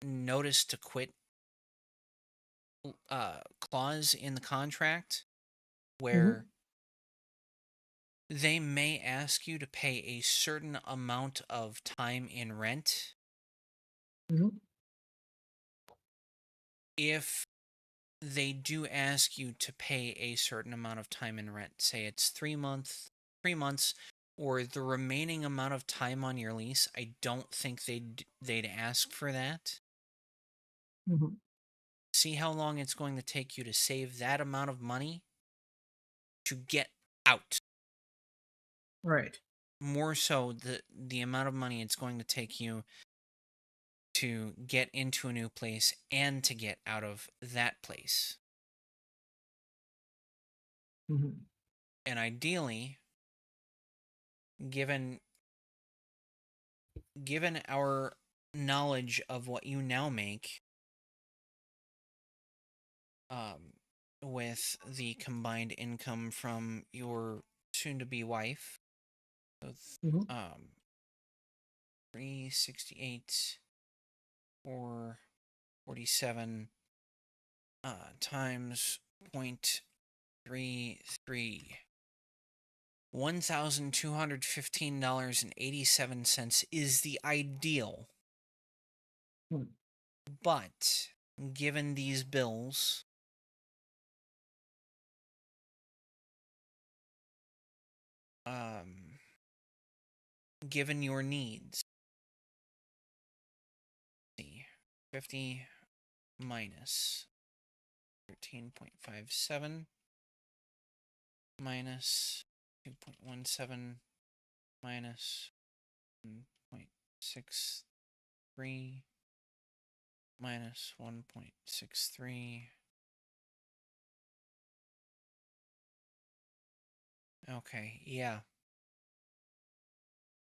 notice to quit clause in the contract Mm-hmm. where they may ask you to pay a certain amount of time in rent Mm-hmm. if they do ask you to pay a certain amount of time in rent. Say it's 3 months, or the remaining amount of time on your lease, I don't think they'd ask for that. Mm-hmm. See how long it's going to take you to save that amount of money to get out. Right. More so the amount of money it's going to take you to get into a new place and to get out of that place. Mm-hmm. And ideally, given our knowledge of what you now make, um, with the combined income from your soon-to-be wife, with Mm-hmm. 368 or 47 times 0.33, $1,215.87 is the ideal. Mm-hmm. But given these bills, um, given your needs, see, 50 minus 13.57 minus 2.17 minus 1.63 minus 1.63. Okay, yeah.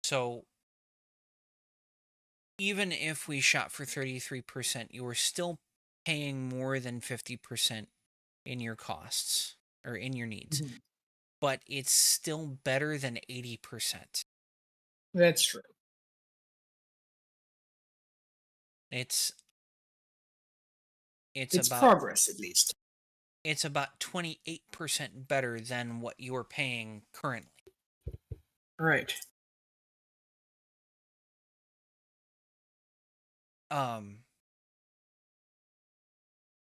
So even if we shot for 33%, you were still paying more than 50% in your costs or in your needs. Mm-hmm. But it's still better than 80%. That's true. It's It's about progress, at least. 28% better than what you're paying currently. Right. Um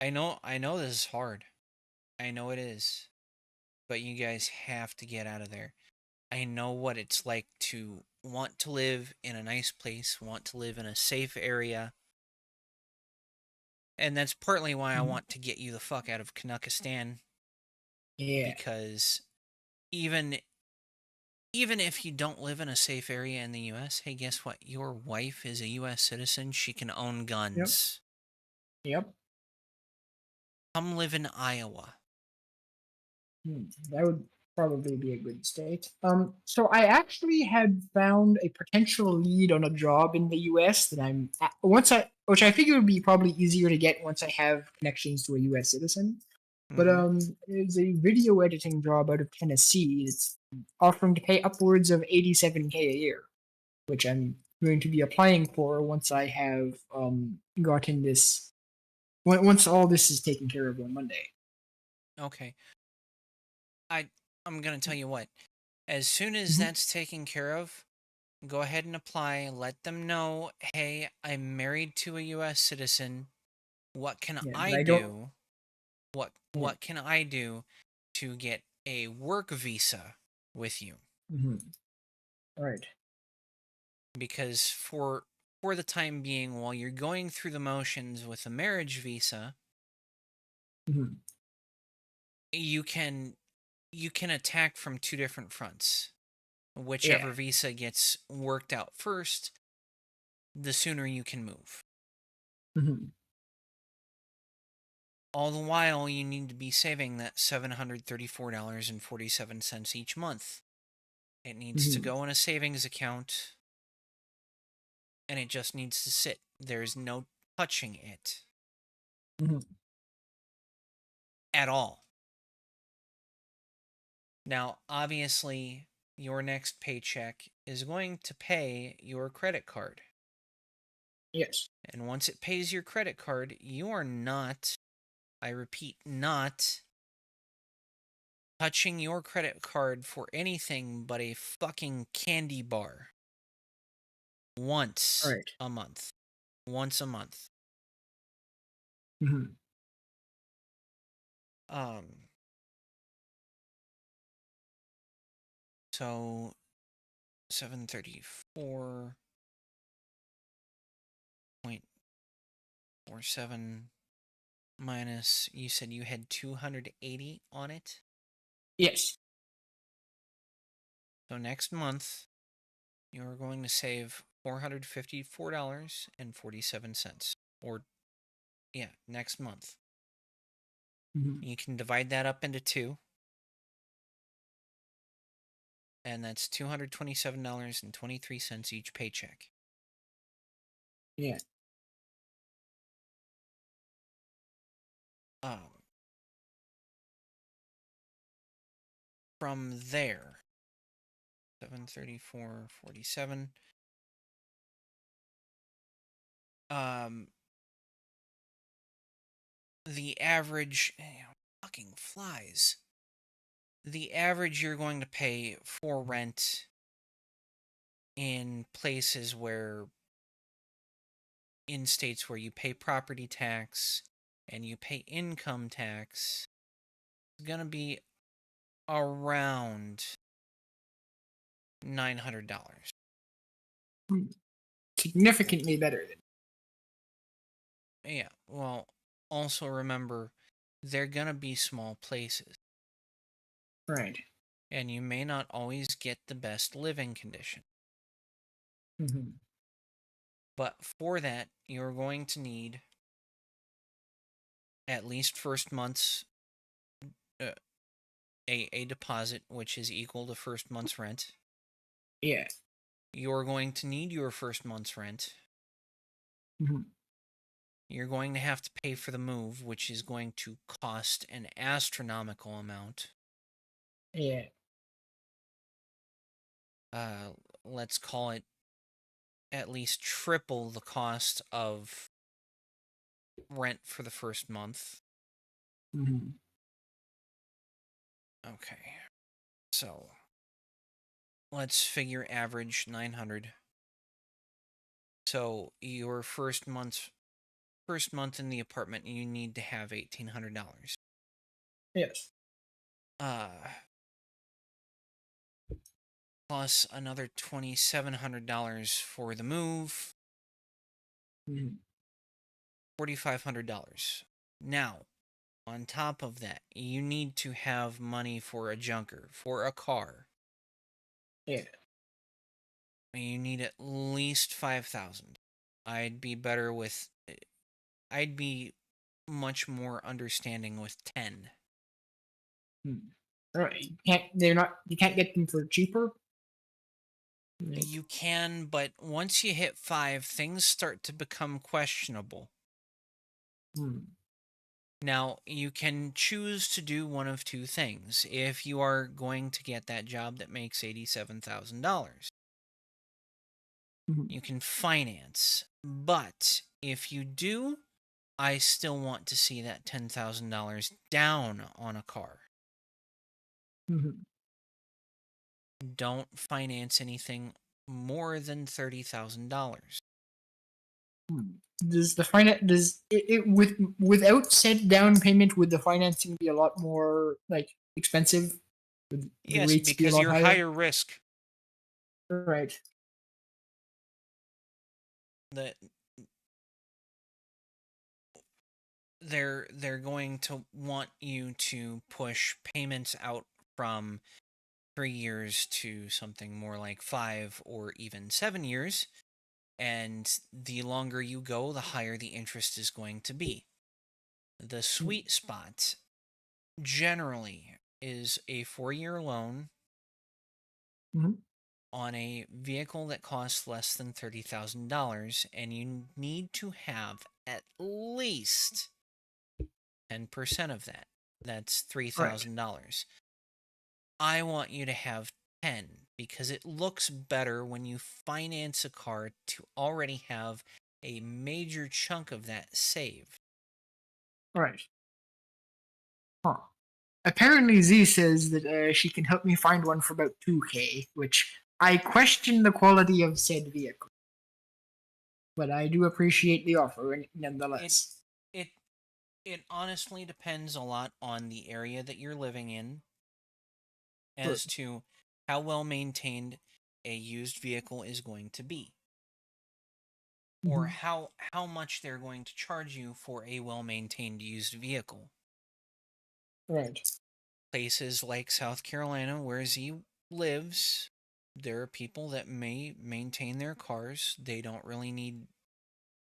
I know this is hard. I know it is. But you guys have to get out of there. I know what it's like to want to live in a nice place, want to live in a safe area. And that's partly why I Mm-hmm. want to get you the fuck out of Kanukistan, Yeah. because even if you don't live in a safe area in the US, hey, guess what? Your wife is a US citizen. She can own Yep. guns. Yep. Come live in Iowa. That would probably be a good state. So I actually had found a potential lead on a job in the U.S. that which I figure would be probably easier to get once I have connections to a U.S. citizen. But Mm-hmm. it's a video editing job out of Tennessee. It's offering to pay upwards of 87K a year, which I'm going to be applying for once I have gotten this. Once all this is taken care of on Monday. Okay. I'm gonna tell you what. As soon as Mm-hmm. that's taken care of, go ahead and apply. Let them know, hey, I'm married to a U.S. citizen. What can Yeah, but I I don't. do? What Yeah. can I do to get a work visa with you? Mm-hmm. Right. Because for the time being, while you're going through the motions with a marriage visa, Mm-hmm. you can attack from two different fronts. Yeah. Whichever visa gets worked out first, the sooner you can move. Mm-hmm. All the while, you need to be saving that $734.47 each month. It needs to Mm-hmm. go in a savings account, and it just needs to sit. There's no touching it Mm-hmm. at all. Now, obviously, your next paycheck is going to pay your credit card. Yes. And once it pays your credit card, you are not, I repeat, not touching your credit card for anything but a fucking candy bar once Right. a month. Once a month. Mm-hmm. Um so $734.47 minus, you said you had 280 on it? Yes. So next month, you're going to save $454.47. Or, yeah, next month. Mm-hmm. You can divide that up into two, and that's $227.23 each paycheck. Yeah. From there, 734.47. The average, fucking flies. The average you're going to pay for rent in places where, in states where you pay property tax and you pay income tax, is going to be around $900. Significantly better than. Yeah, well, also remember, they're going to be small places. Right. And you may not always get the best living condition. Mm-hmm. But for that, you're going to need at least first month's uh, a deposit, which is equal to first month's rent. Yeah. You're going to need your first month's rent. Mm-hmm. You're going to have to pay for the move, which is going to cost an astronomical amount. Yeah. Let's call it at least triple the cost of rent for the first month. Mm-hmm. Okay. So, let's figure average 900. So, your first month in the apartment, you need to have $1,800. Yes. Plus another $2,700 for the move, Mm-hmm. $4,500. Now, on top of that, you need to have money for a junker, for a car. Yeah. You need at least 5,000. I'd be better with. I'd be much more understanding with 10. Right. You can't. They're not. You can't get them for cheaper. Like, You can, but once you hit 5, things start to become questionable. Now, you can choose to do one of two things if you are going to get that job that makes $87,000. You can finance, but if you do, I still want to see that $10,000 down on a car. Mm-hmm. Don't finance anything more than $30,000. Does the finance does it without said down payment, would the financing be a lot more like expensive? Would the Yes, rates be a because lot you're higher? higher risk. Right. The they're going to want you to push payments out from 3 years to something more like 5 or even 7 years. And the longer you go, the higher the interest is going to be. The sweet spot generally is a 4-year loan Mm-hmm. on a vehicle that costs less than $30,000, and you need to have at least 10% of that. That's Right. $3,000. I want you to have 10 because it looks better when you finance a car to already have a major chunk of that saved. Right. Huh. Apparently, Z says that she can help me find one for about 2K, which I question the quality of said vehicle, but I do appreciate the offer It nonetheless. it it honestly depends a lot on the area that you're living in Sure. as to how well maintained. a used vehicle is going to be, or Mhm. how much they're going to charge you for a well-maintained used vehicle. Right. Places like South Carolina, where Z lives, there are people that may maintain their cars. They don't really need,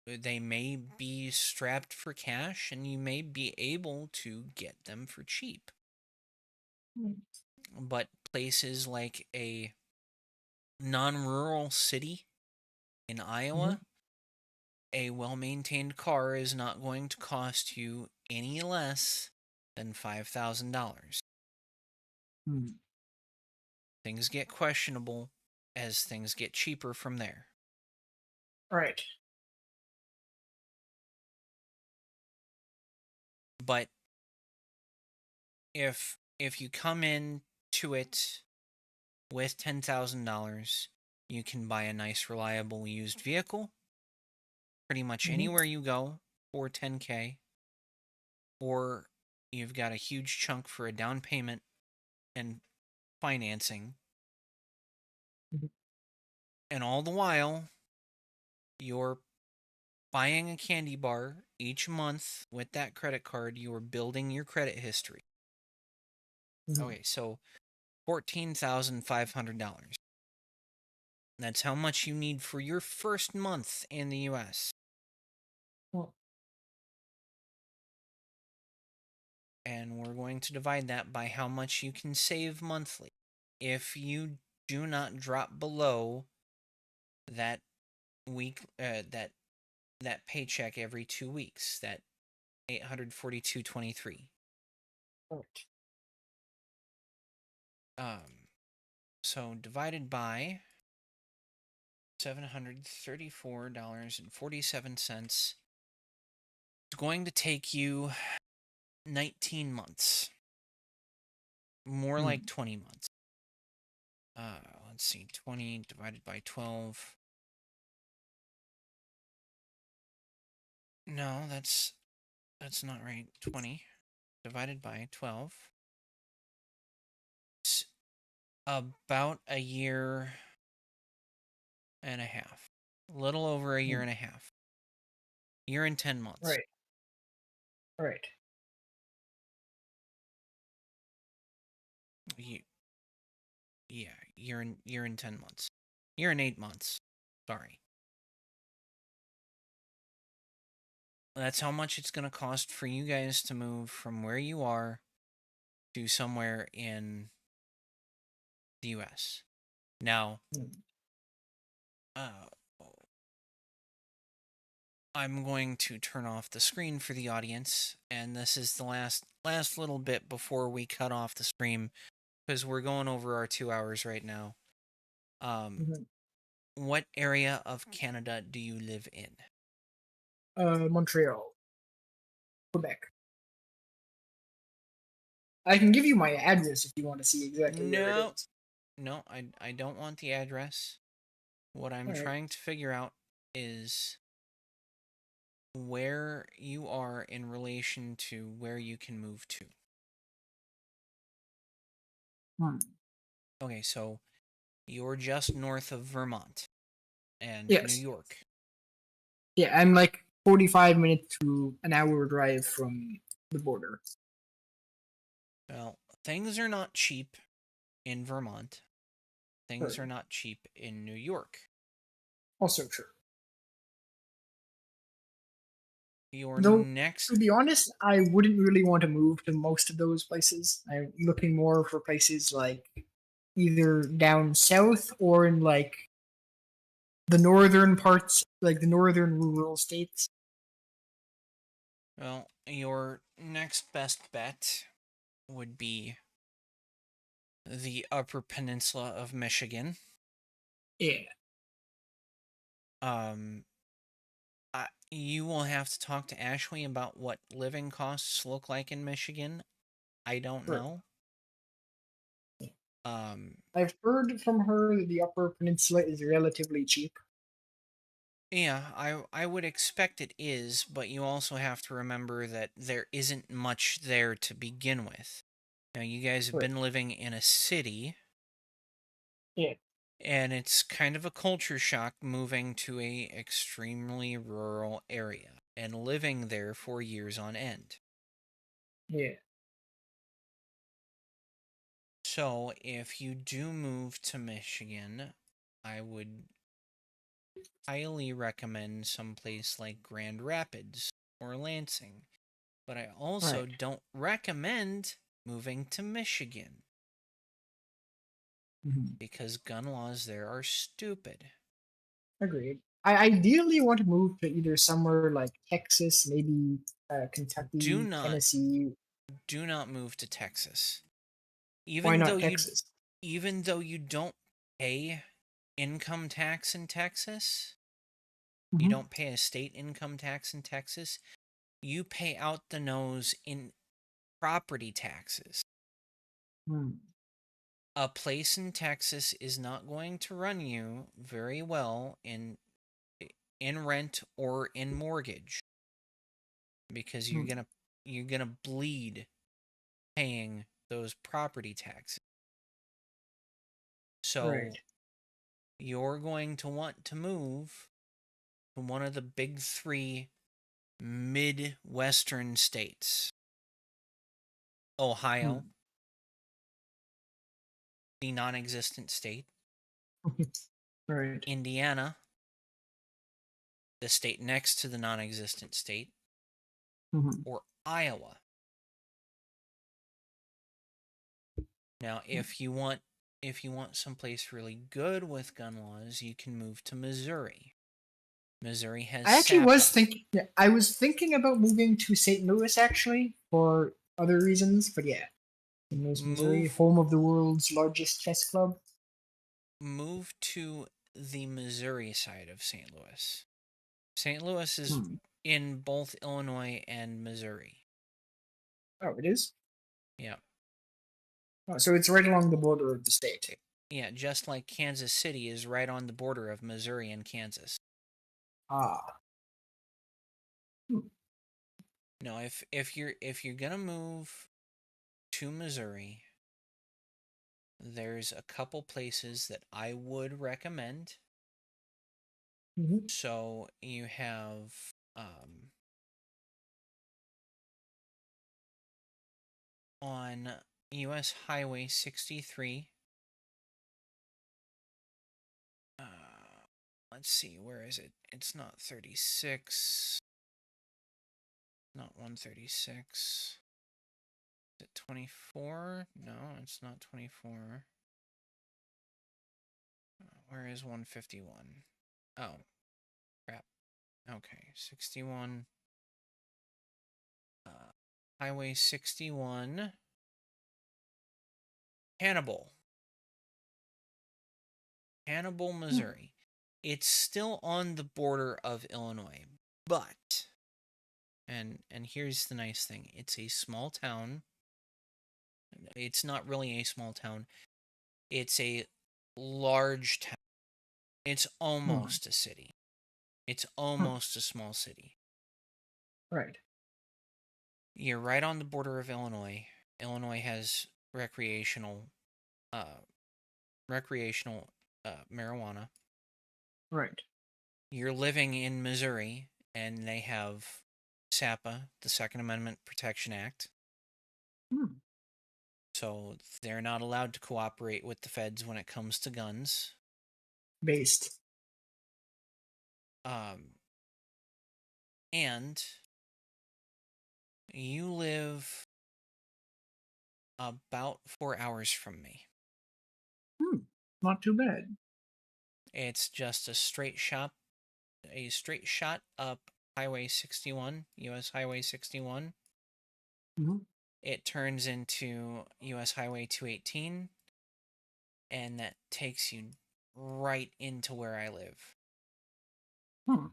they may be strapped for cash, and you may be able to get them for cheap. Mm. But places like a non-rural city in Mhm. Iowa, a well-maintained car is not going to cost you any less than $5,000. Mm. Things get questionable as things get cheaper from there. Right. But if you come in to it with $10,000, you can buy a nice reliable used vehicle pretty much Mhm. anywhere you go for 10K, or you've got a huge chunk for a down payment and financing, Mhm. and all the while you're buying a candy bar each month with that credit card. You're building your credit history. Mhm. Okay, so $14,500. That's how much you need for your first month in the US. Well, And we're going to divide that by how much you can save monthly. If you do not drop below that that paycheck every 2 weeks, that 842.23. right. So divided by $734.47. It's going to take you 19 months. More like Mm. 20 months. Let's see, 20 divided by 12. No, that's not right. 20 divided by 12. It's about a year and a half. A little over a year Mm. and a half. Year and 10 months. Right. Right. Ye- Yeah, year and 10 months. Year and 8 months. Sorry. That's how much it's going to cost for you guys to move from where you are to somewhere in the US. Now, Mm. uh, I'm going to turn off the screen for the audience, and this is the last little bit before we cut off the stream, because we're going over our 2 hours right now. Mhm. What area of Canada do you live in? Montreal, Quebec. I can give you my address if you want to see exactly where it No, is. no, I don't want the address. What I'm All right. trying to figure out is where you are in relation to where you can move to. Hmm. Okay, so you're just north of Vermont and New Yes. York. Yeah, I'm like 45 minutes to an hour drive from the border. Well, things are not cheap in Vermont. Things Right. are not cheap in New York. Also true. Your Though, to next, be honest, I wouldn't really want to move to most of those places. I'm looking more for places like either down south or in like the northern parts, like the northern rural states. well, your next best bet would be the Upper Peninsula of Michigan. Yeah. Um, you will have to talk to Ashley about what living costs look like in Michigan. I don't Right. know. Um, I've heard from her that the Upper Peninsula is relatively cheap. yeah, I would expect it is, but you also have to remember that there isn't much there to begin with. Now, you guys have Right. been living in a city, Yeah. And it's kind of a culture shock moving to a extremely rural area and living there for years on end. Yeah. So, if you do move to Michigan, I would highly recommend someplace like Grand Rapids or Lansing. But I also Right. don't recommend moving to Michigan Hmm. because gun laws there are stupid. Agreed. I ideally want to move to either somewhere like Texas, maybe Do Kentucky, not Tennessee. do not move to Texas. Why Even though not you Texas? even though you don't pay income tax in Texas, you Hmm. don't pay a state income tax in Texas, you pay out the nose in property taxes. Hmm. A place in Texas is not going to run you very well in rent or in mortgage because Hmm. you're gonna bleed paying those property taxes. Right. So you're going to want to move to one of the big three Midwestern states: Ohio, Hmm. the non existent state; Right. Indiana, the state next to the non existent state; Hmm. or Iowa. Now, if you want someplace really good with gun laws, you can move to Missouri. Missouri has I actually SAPA. was thinking. Yeah, I was thinking about moving to St. Louis actually for other reasons, but yeah, St. Louis, Missouri, Move home of the world's largest chess club. move to the Missouri side of St. Louis. St. Louis is Hmm. in both Illinois and Missouri. Oh, it is. Yeah. Oh, so it's right along the border of the state. Yeah, just like Kansas City is right on the border of Missouri and Kansas. Ah. Hmm. No, if you're gonna move to Missouri, there's a couple places that I would recommend. Hmm. So you have um, on US Highway 63. Uh, let's see, where is it? It's not 36, not 136. Is it 24? No, it's not 24. Where is 151? Oh, crap. Okay, 61. Uh, Highway 61. Hannibal. Hannibal, Hmm. Missouri. It's still on the border of Illinois, but and here's the nice thing. It's a small town. It's not really a small town. It's a large town. It's Hmm. almost a city. It's Hmm. almost a small city. Right. You're right on the border of Illinois. Illinois has uh recreational marijuana. Right. You're living in Missouri and they have SAPA, the Second Amendment Protection Act. Hmm. So they're not allowed to cooperate with the feds when it comes to guns. Based. Um, and you live about 4 hours from me. Hmm. Not too bad. It's just a straight shot up Highway 61, US Highway 61. Hmm. It turns into US Highway 218, and that takes you right into where I live. Hmm.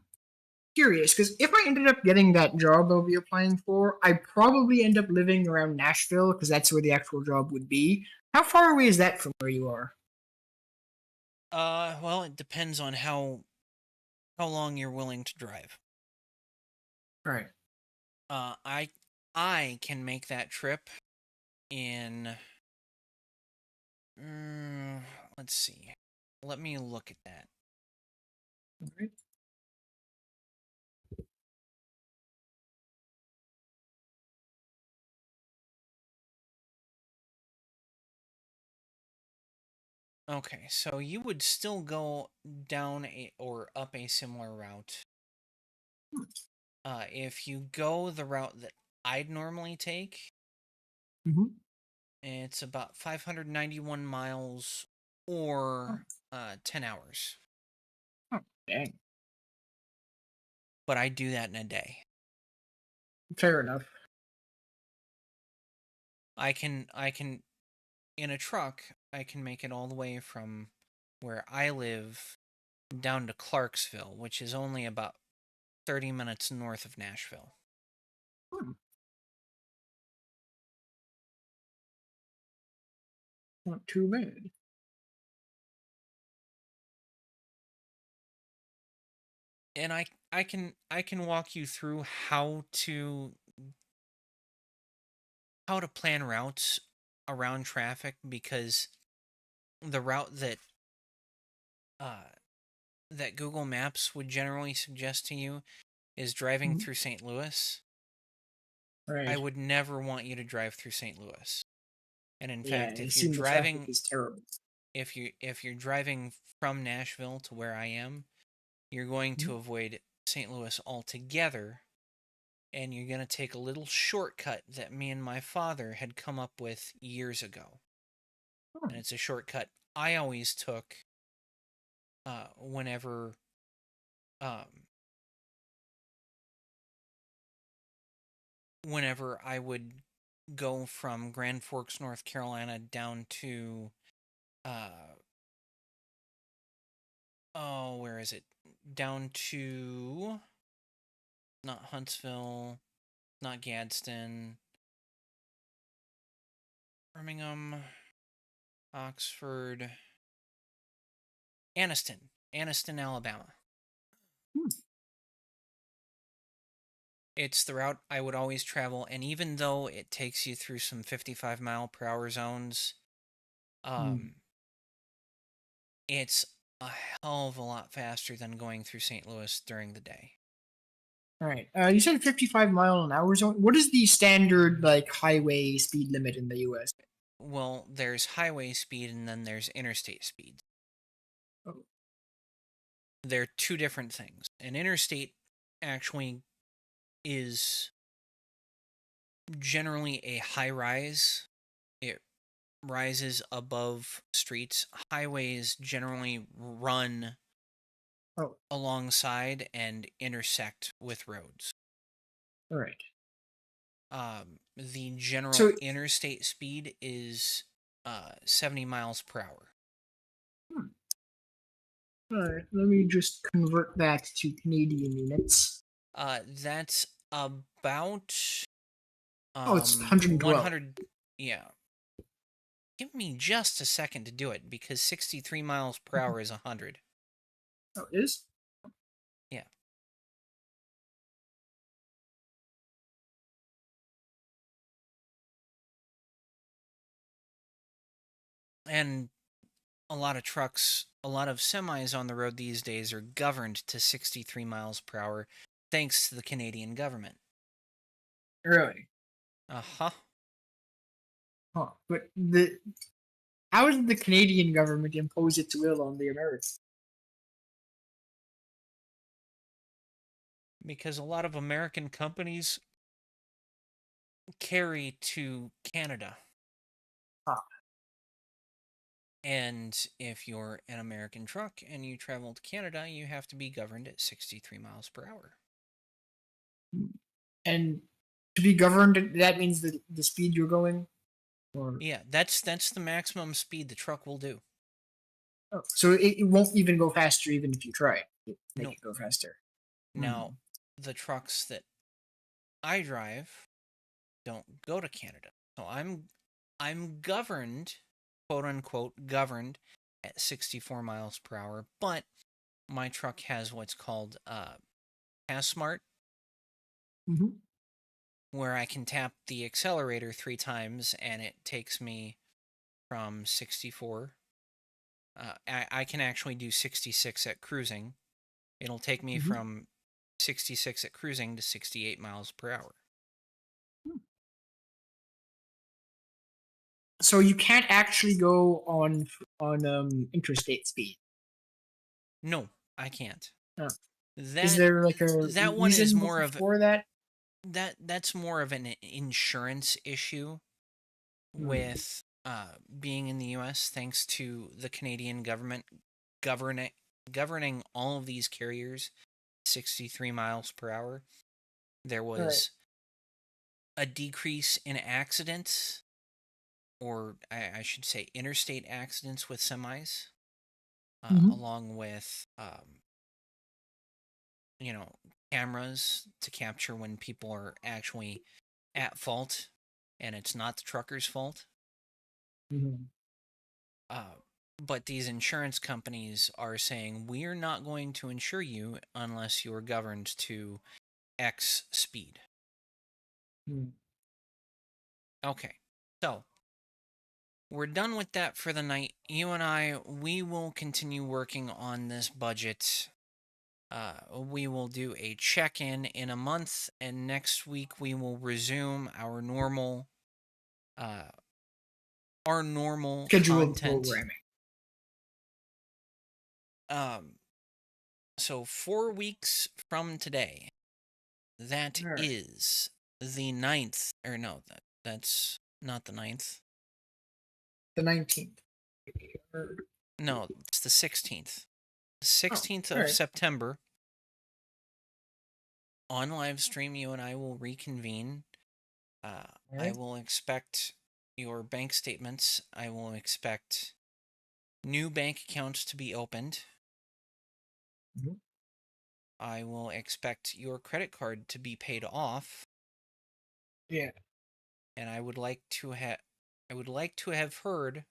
Curious, because if I ended up getting that job I'll be applying for, I'd probably end up living around Nashville because that's where the actual job would be. How far away is that from where you are? Well, it depends on how long you're willing to drive. Right. Uh, I I can make that trip in mm, let's see. let me look at that. All right. Okay, so you would still go down or up a similar route. If you go the route that I'd normally take, Mm-hmm. it's about 591 miles Oh, or 10 hours. oh, dang. But I do that in a day. Fair enough. I can in a truck, I can make it all the way from where I live down to Clarksville, which is only about 30 minutes north of Nashville. Hmm. Not too bad. And I can walk you through how to plan routes around traffic, because the route uh that Google Maps would generally suggest to you is driving Mhm. through St. Louis. I Right. would never want you to drive through St. Louis. And in Yeah, fact, I assume the traffic is terrible. if you're driving from Nashville to where I am, you're going Mhm. to avoid St. Louis altogether, and you're going to take a little shortcut that me and my father had come up with years ago. Oh, And it's a shortcut I always took whenever um, whenever I would go from Grand Forks, North Carolina, down to uh, oh, where is it? Down to not Huntsville, not Gadsden, Birmingham, Oxford, Anniston, Alabama. hmm. It's the route I would always travel, and even though it takes you through some 55-mile-per-hour zones, Hmm. um, it's a hell of a lot faster than going through St. Louis during the day. All right. You said 55-mile-an-hour zone. What is the standard like highway speed limit in the U.S.? Well, there's highway speed and then there's interstate speed. Oh, They're two different things. An interstate actually is generally a high rise. It rises above streets. Highways generally run oh, alongside and intersect with roads. all right. The general So, interstate speed is 70 miles per hour. hmm, all right. Let me just convert that to Canadian units. That's about Oh, it's 112. 100. Yeah, give me just a second to do it, because 63 miles per Mhm. hour is 100. Oh, it is? Yeah. And a lot of semis on the road these days are governed to 63 miles per hour thanks to the Canadian government. Really? Uh-huh. Huh. But how did the Canadian government impose its will on the Americans? Because a lot of American companies carry to Canada. Huh. And if you're an American truck and you travel to Canada, you have to be governed at 63 miles per hour. And to be governed, that means the speed you're going? Or Yeah, that's the maximum speed the truck will do. oh, so it won't even go faster even if you try to make No. it go faster. Now, Hmm. the trucks that I drive don't go to Canada. So I'm governed, quote unquote, governed at 64 miles per hour, but my truck has what's called Pass Smart, Mm-hmm. where I can tap the accelerator 3 times and it takes me from 64 I can actually do 66 at cruising. It'll take me Mm-hmm. from 66 at cruising to 68 miles per hour. So you can't actually go on interstate speed. No, I can't. Uh, is That there like a that one is reason more of for that? that's more of an insurance issue Hmm. with being in the U.S. thanks to the Canadian government governing governing all of these carriers 63 miles per hour. There All right. was a decrease in accidents, or I should say interstate accidents with semis, Mm-hmm. along with you know cameras to capture when people are actually at fault and it's not the trucker's fault. Mm-hmm. Uh, but these insurance companies are saying we're not going to insure you unless you're governed to X speed. Mm-hmm. Okay, so we're done with that for the night. You and I, we will continue working on this budget. We will do a check in a month, and next week we will resume uh, our normal Scheduled content. programming. Um, so 4 weeks from today, that All right. is the ninth, or no, that's not the ninth. The 19th. No, it's the 16th. Oh, 16th all of right. September on live stream, you and I will reconvene. All I right. will expect your bank statements. I will expect new bank accounts to be opened. Mm-hmm. I will expect your credit card to be paid off, Yeah. and I would like to have heard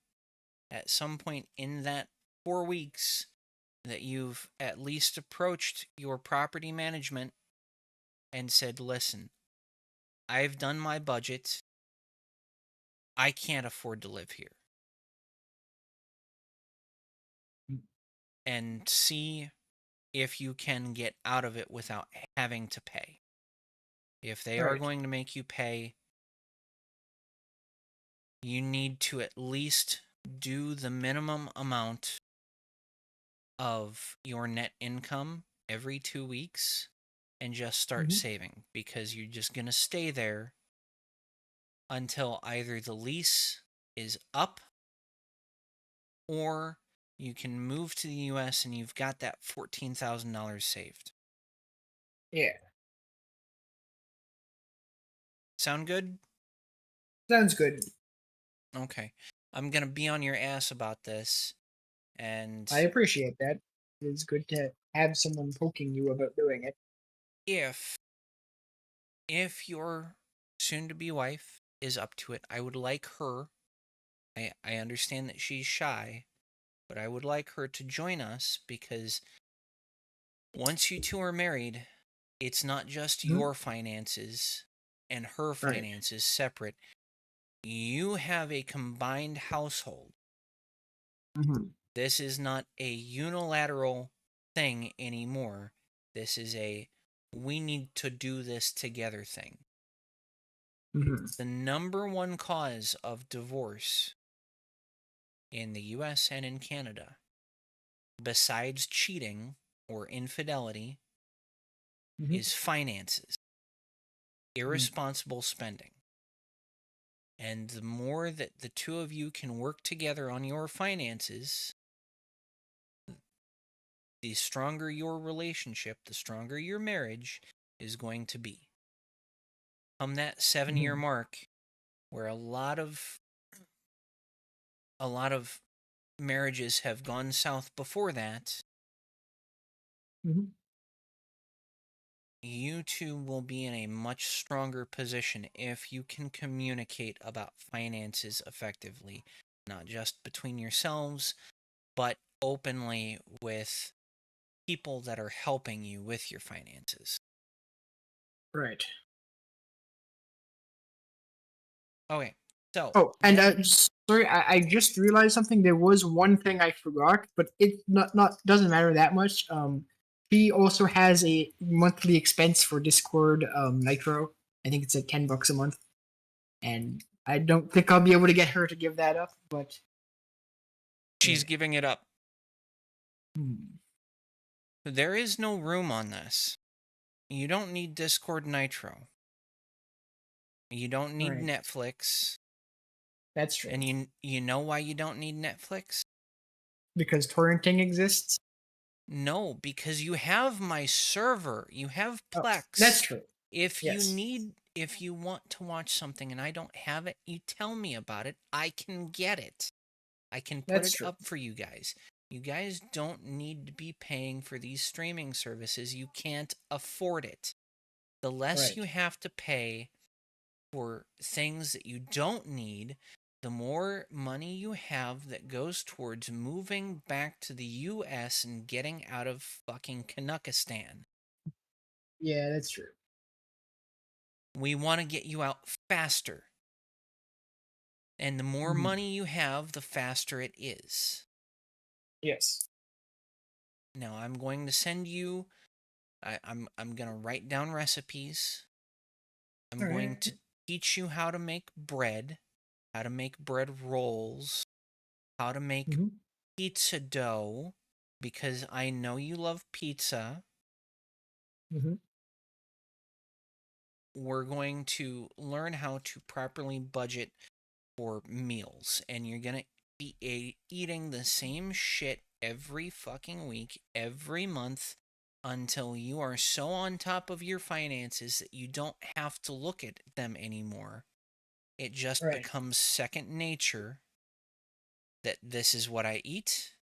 at some point in that 4 weeks that you've at least approached your property management and said, "Listen, I've done my budget. I can't afford to live here." And see if you can get out of it without having to pay. If they are Right. going to make you pay, you need to at least do the minimum amount of your net income every 2 weeks and just start Mm-hmm. saving, because you're just going to stay there until either the lease is up or you can move to the US and you've got that $14,000 saved. Yeah. Sound good? Sounds good. Okay. I'm going to be on your ass about this. And I appreciate that. It's good to have someone poking you about doing it. if your soon to be wife is up to it, I would like her, I understand that she's shy, but I would like her to join us, because once you two are married, it's not just Mm-hmm. your finances and her Right. finances separate. You have a combined household. Mm-hmm. This is not a unilateral thing anymore. This is a we need to do this together thing. Mm-hmm. The number one cause of divorce in the US and in Canada, besides cheating or infidelity, Mm-hmm. is finances, irresponsible spending. And the more that the two of you can work together on your finances, the stronger your relationship, the stronger your marriage is going to be. Come that 7 year Mm-hmm. mark, where a lot of marriages have gone south before that, Mm-hmm. you two will be in a much stronger position if you can communicate about finances effectively, not just between yourselves, but openly with people that are helping you with your finances. Right. Okay, So, Oh, and sorry, I just realized something. There was one thing I forgot, but it not doesn't matter that much. She also has a monthly expense for Discord Nitro. I think it's like $10 a month, and I don't think I'll be able to get her to give that up. But she's yeah. giving it up. Hmm. There is no room on this. You don't need Discord Nitro. You don't All need right, Netflix. that's true. And you know why you don't need Netflix? Because torrenting exists. No, because you have my server. You have Oh, that's Plex. true. If Yes, you want to watch something and I don't have it, you tell me about it. I can get it. I can put that's it true. up for you guys. You guys don't need to be paying for these streaming services. You can't afford it. The less you Right. have to pay for things that you don't need, the more money you have that goes towards moving back to the US and getting out of fucking Canuckistan. Yeah, that's true. We want to get you out faster. And the more Mhm. money you have, the faster it is. Yes. Now I'm going to send you I'm going to write down recipes. I'm All going right. to teach you how to make bread, how to make bread rolls, how to make Mm-hmm. pizza dough because I know you love pizza. Mm-hmm. We're going to learn how to properly budget for meals, and you're going to be eating the same shit every fucking week, every month until you are so on top of your finances that you don't have to look at them anymore. It just Right. becomes second nature that this is what I eat,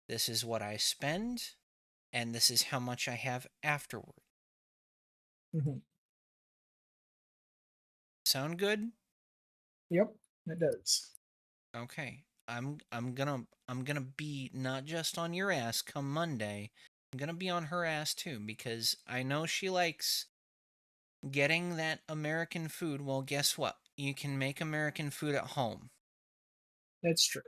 this is what I spend, and this is how much I have afterward. Mm-hmm. Sound good? Yep, it does. Okay. I'm gonna be not just on your ass come Monday. I'm gonna be on her ass too because I know she likes getting that American food. Well, guess what? You can make American food at home. That's true.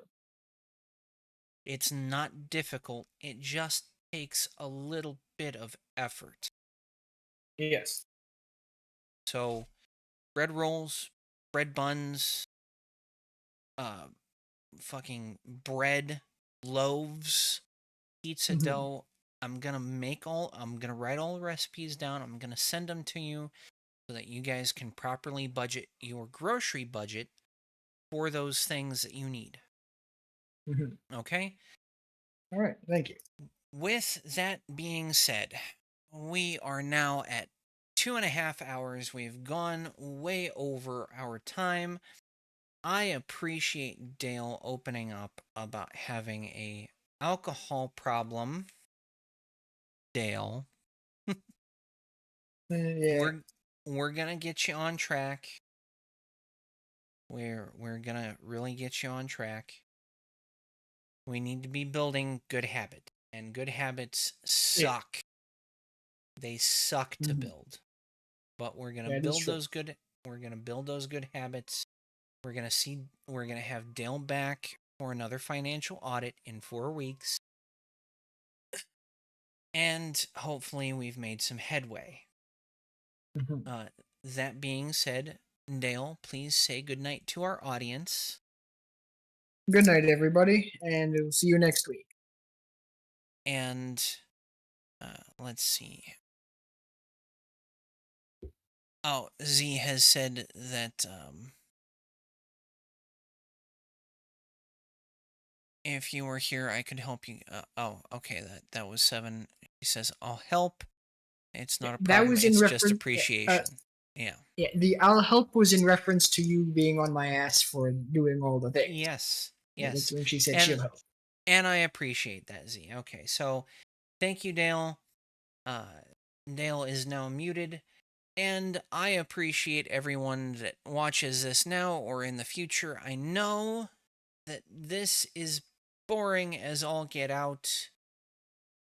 It's not difficult. It just takes a little bit of effort. Yes. So, bread rolls, bread buns, uh, fucking bread, loaves, pizza Mm-hmm. dough. I'm gonna write all the recipes down. I'm gonna send them to you so that you guys can properly budget your grocery budget for those things that you need. Mm-hmm. Okay? All right. Thank you. With that being said, we are now at 2.5 hours. We've gone way over our time. I appreciate Dale opening up about having a alcohol problem. Dale, Yeah. we're we're gonna get you on track. We're gonna really get you on track. We need to be building good habits, and good habits Yeah. suck. They suck to Mm-hmm. build. But we're gonna That is build true. those good. We're gonna build those good habits. We're gonna see. We're gonna have Dale back for another financial audit in 4 weeks, and hopefully we've made some headway. Mm-hmm. Uh, that being said, Dale, please say goodnight to our audience. Good night, everybody, and we'll see you next week. And let's see. Oh, Z has said that if you were here, I could help you. Oh, okay. That was 7. He says, "I'll help. It's Yeah, not a that problem. was in It's just reference. appreciation." Yeah. Yeah, the I'll help was in reference to you being on my ass for doing all the things. Yes. Yeah, that's Yes. when she said she'll And help. I appreciate that, Z. Okay. So, thank you, Dale. Uh, Dale is now muted. And I appreciate everyone that watches this now or in the future. I know that this is boring as all get out.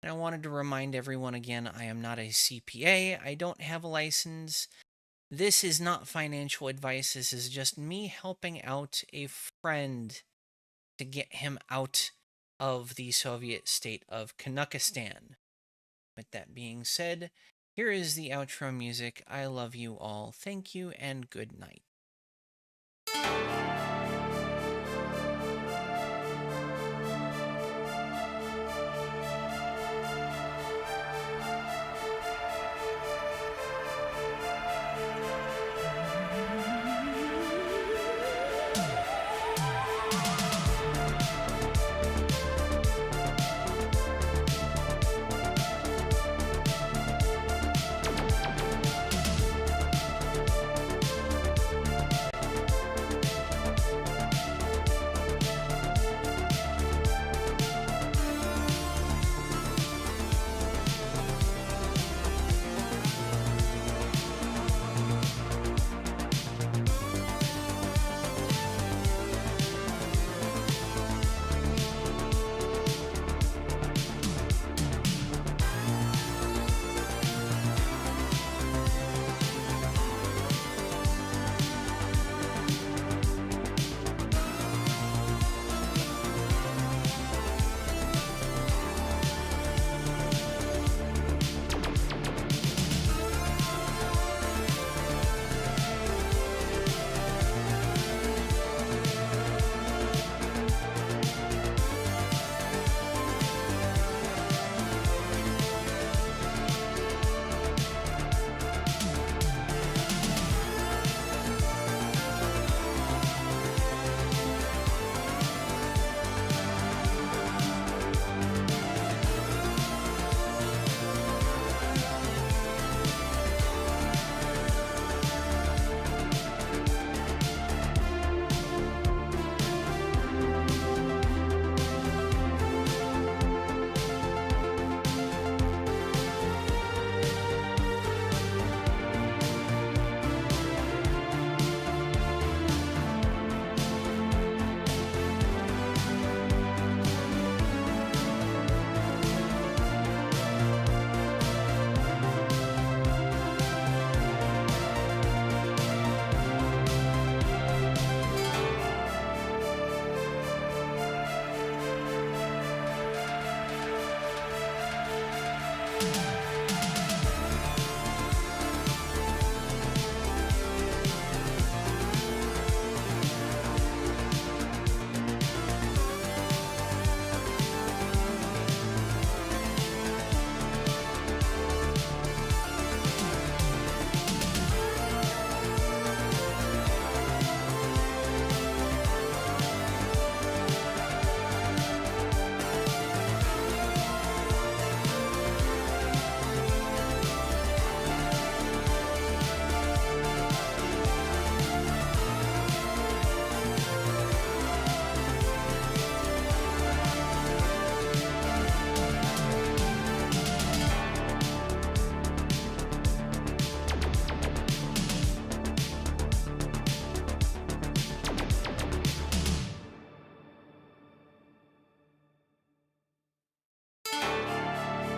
And I wanted to remind everyone again I am not a CPA, I don't have a license. This is not financial advice. This is just me helping out a friend to get him out of the Soviet state of Kanukistan. With that being said, here is the outro music. I love you all. Thank you and good night.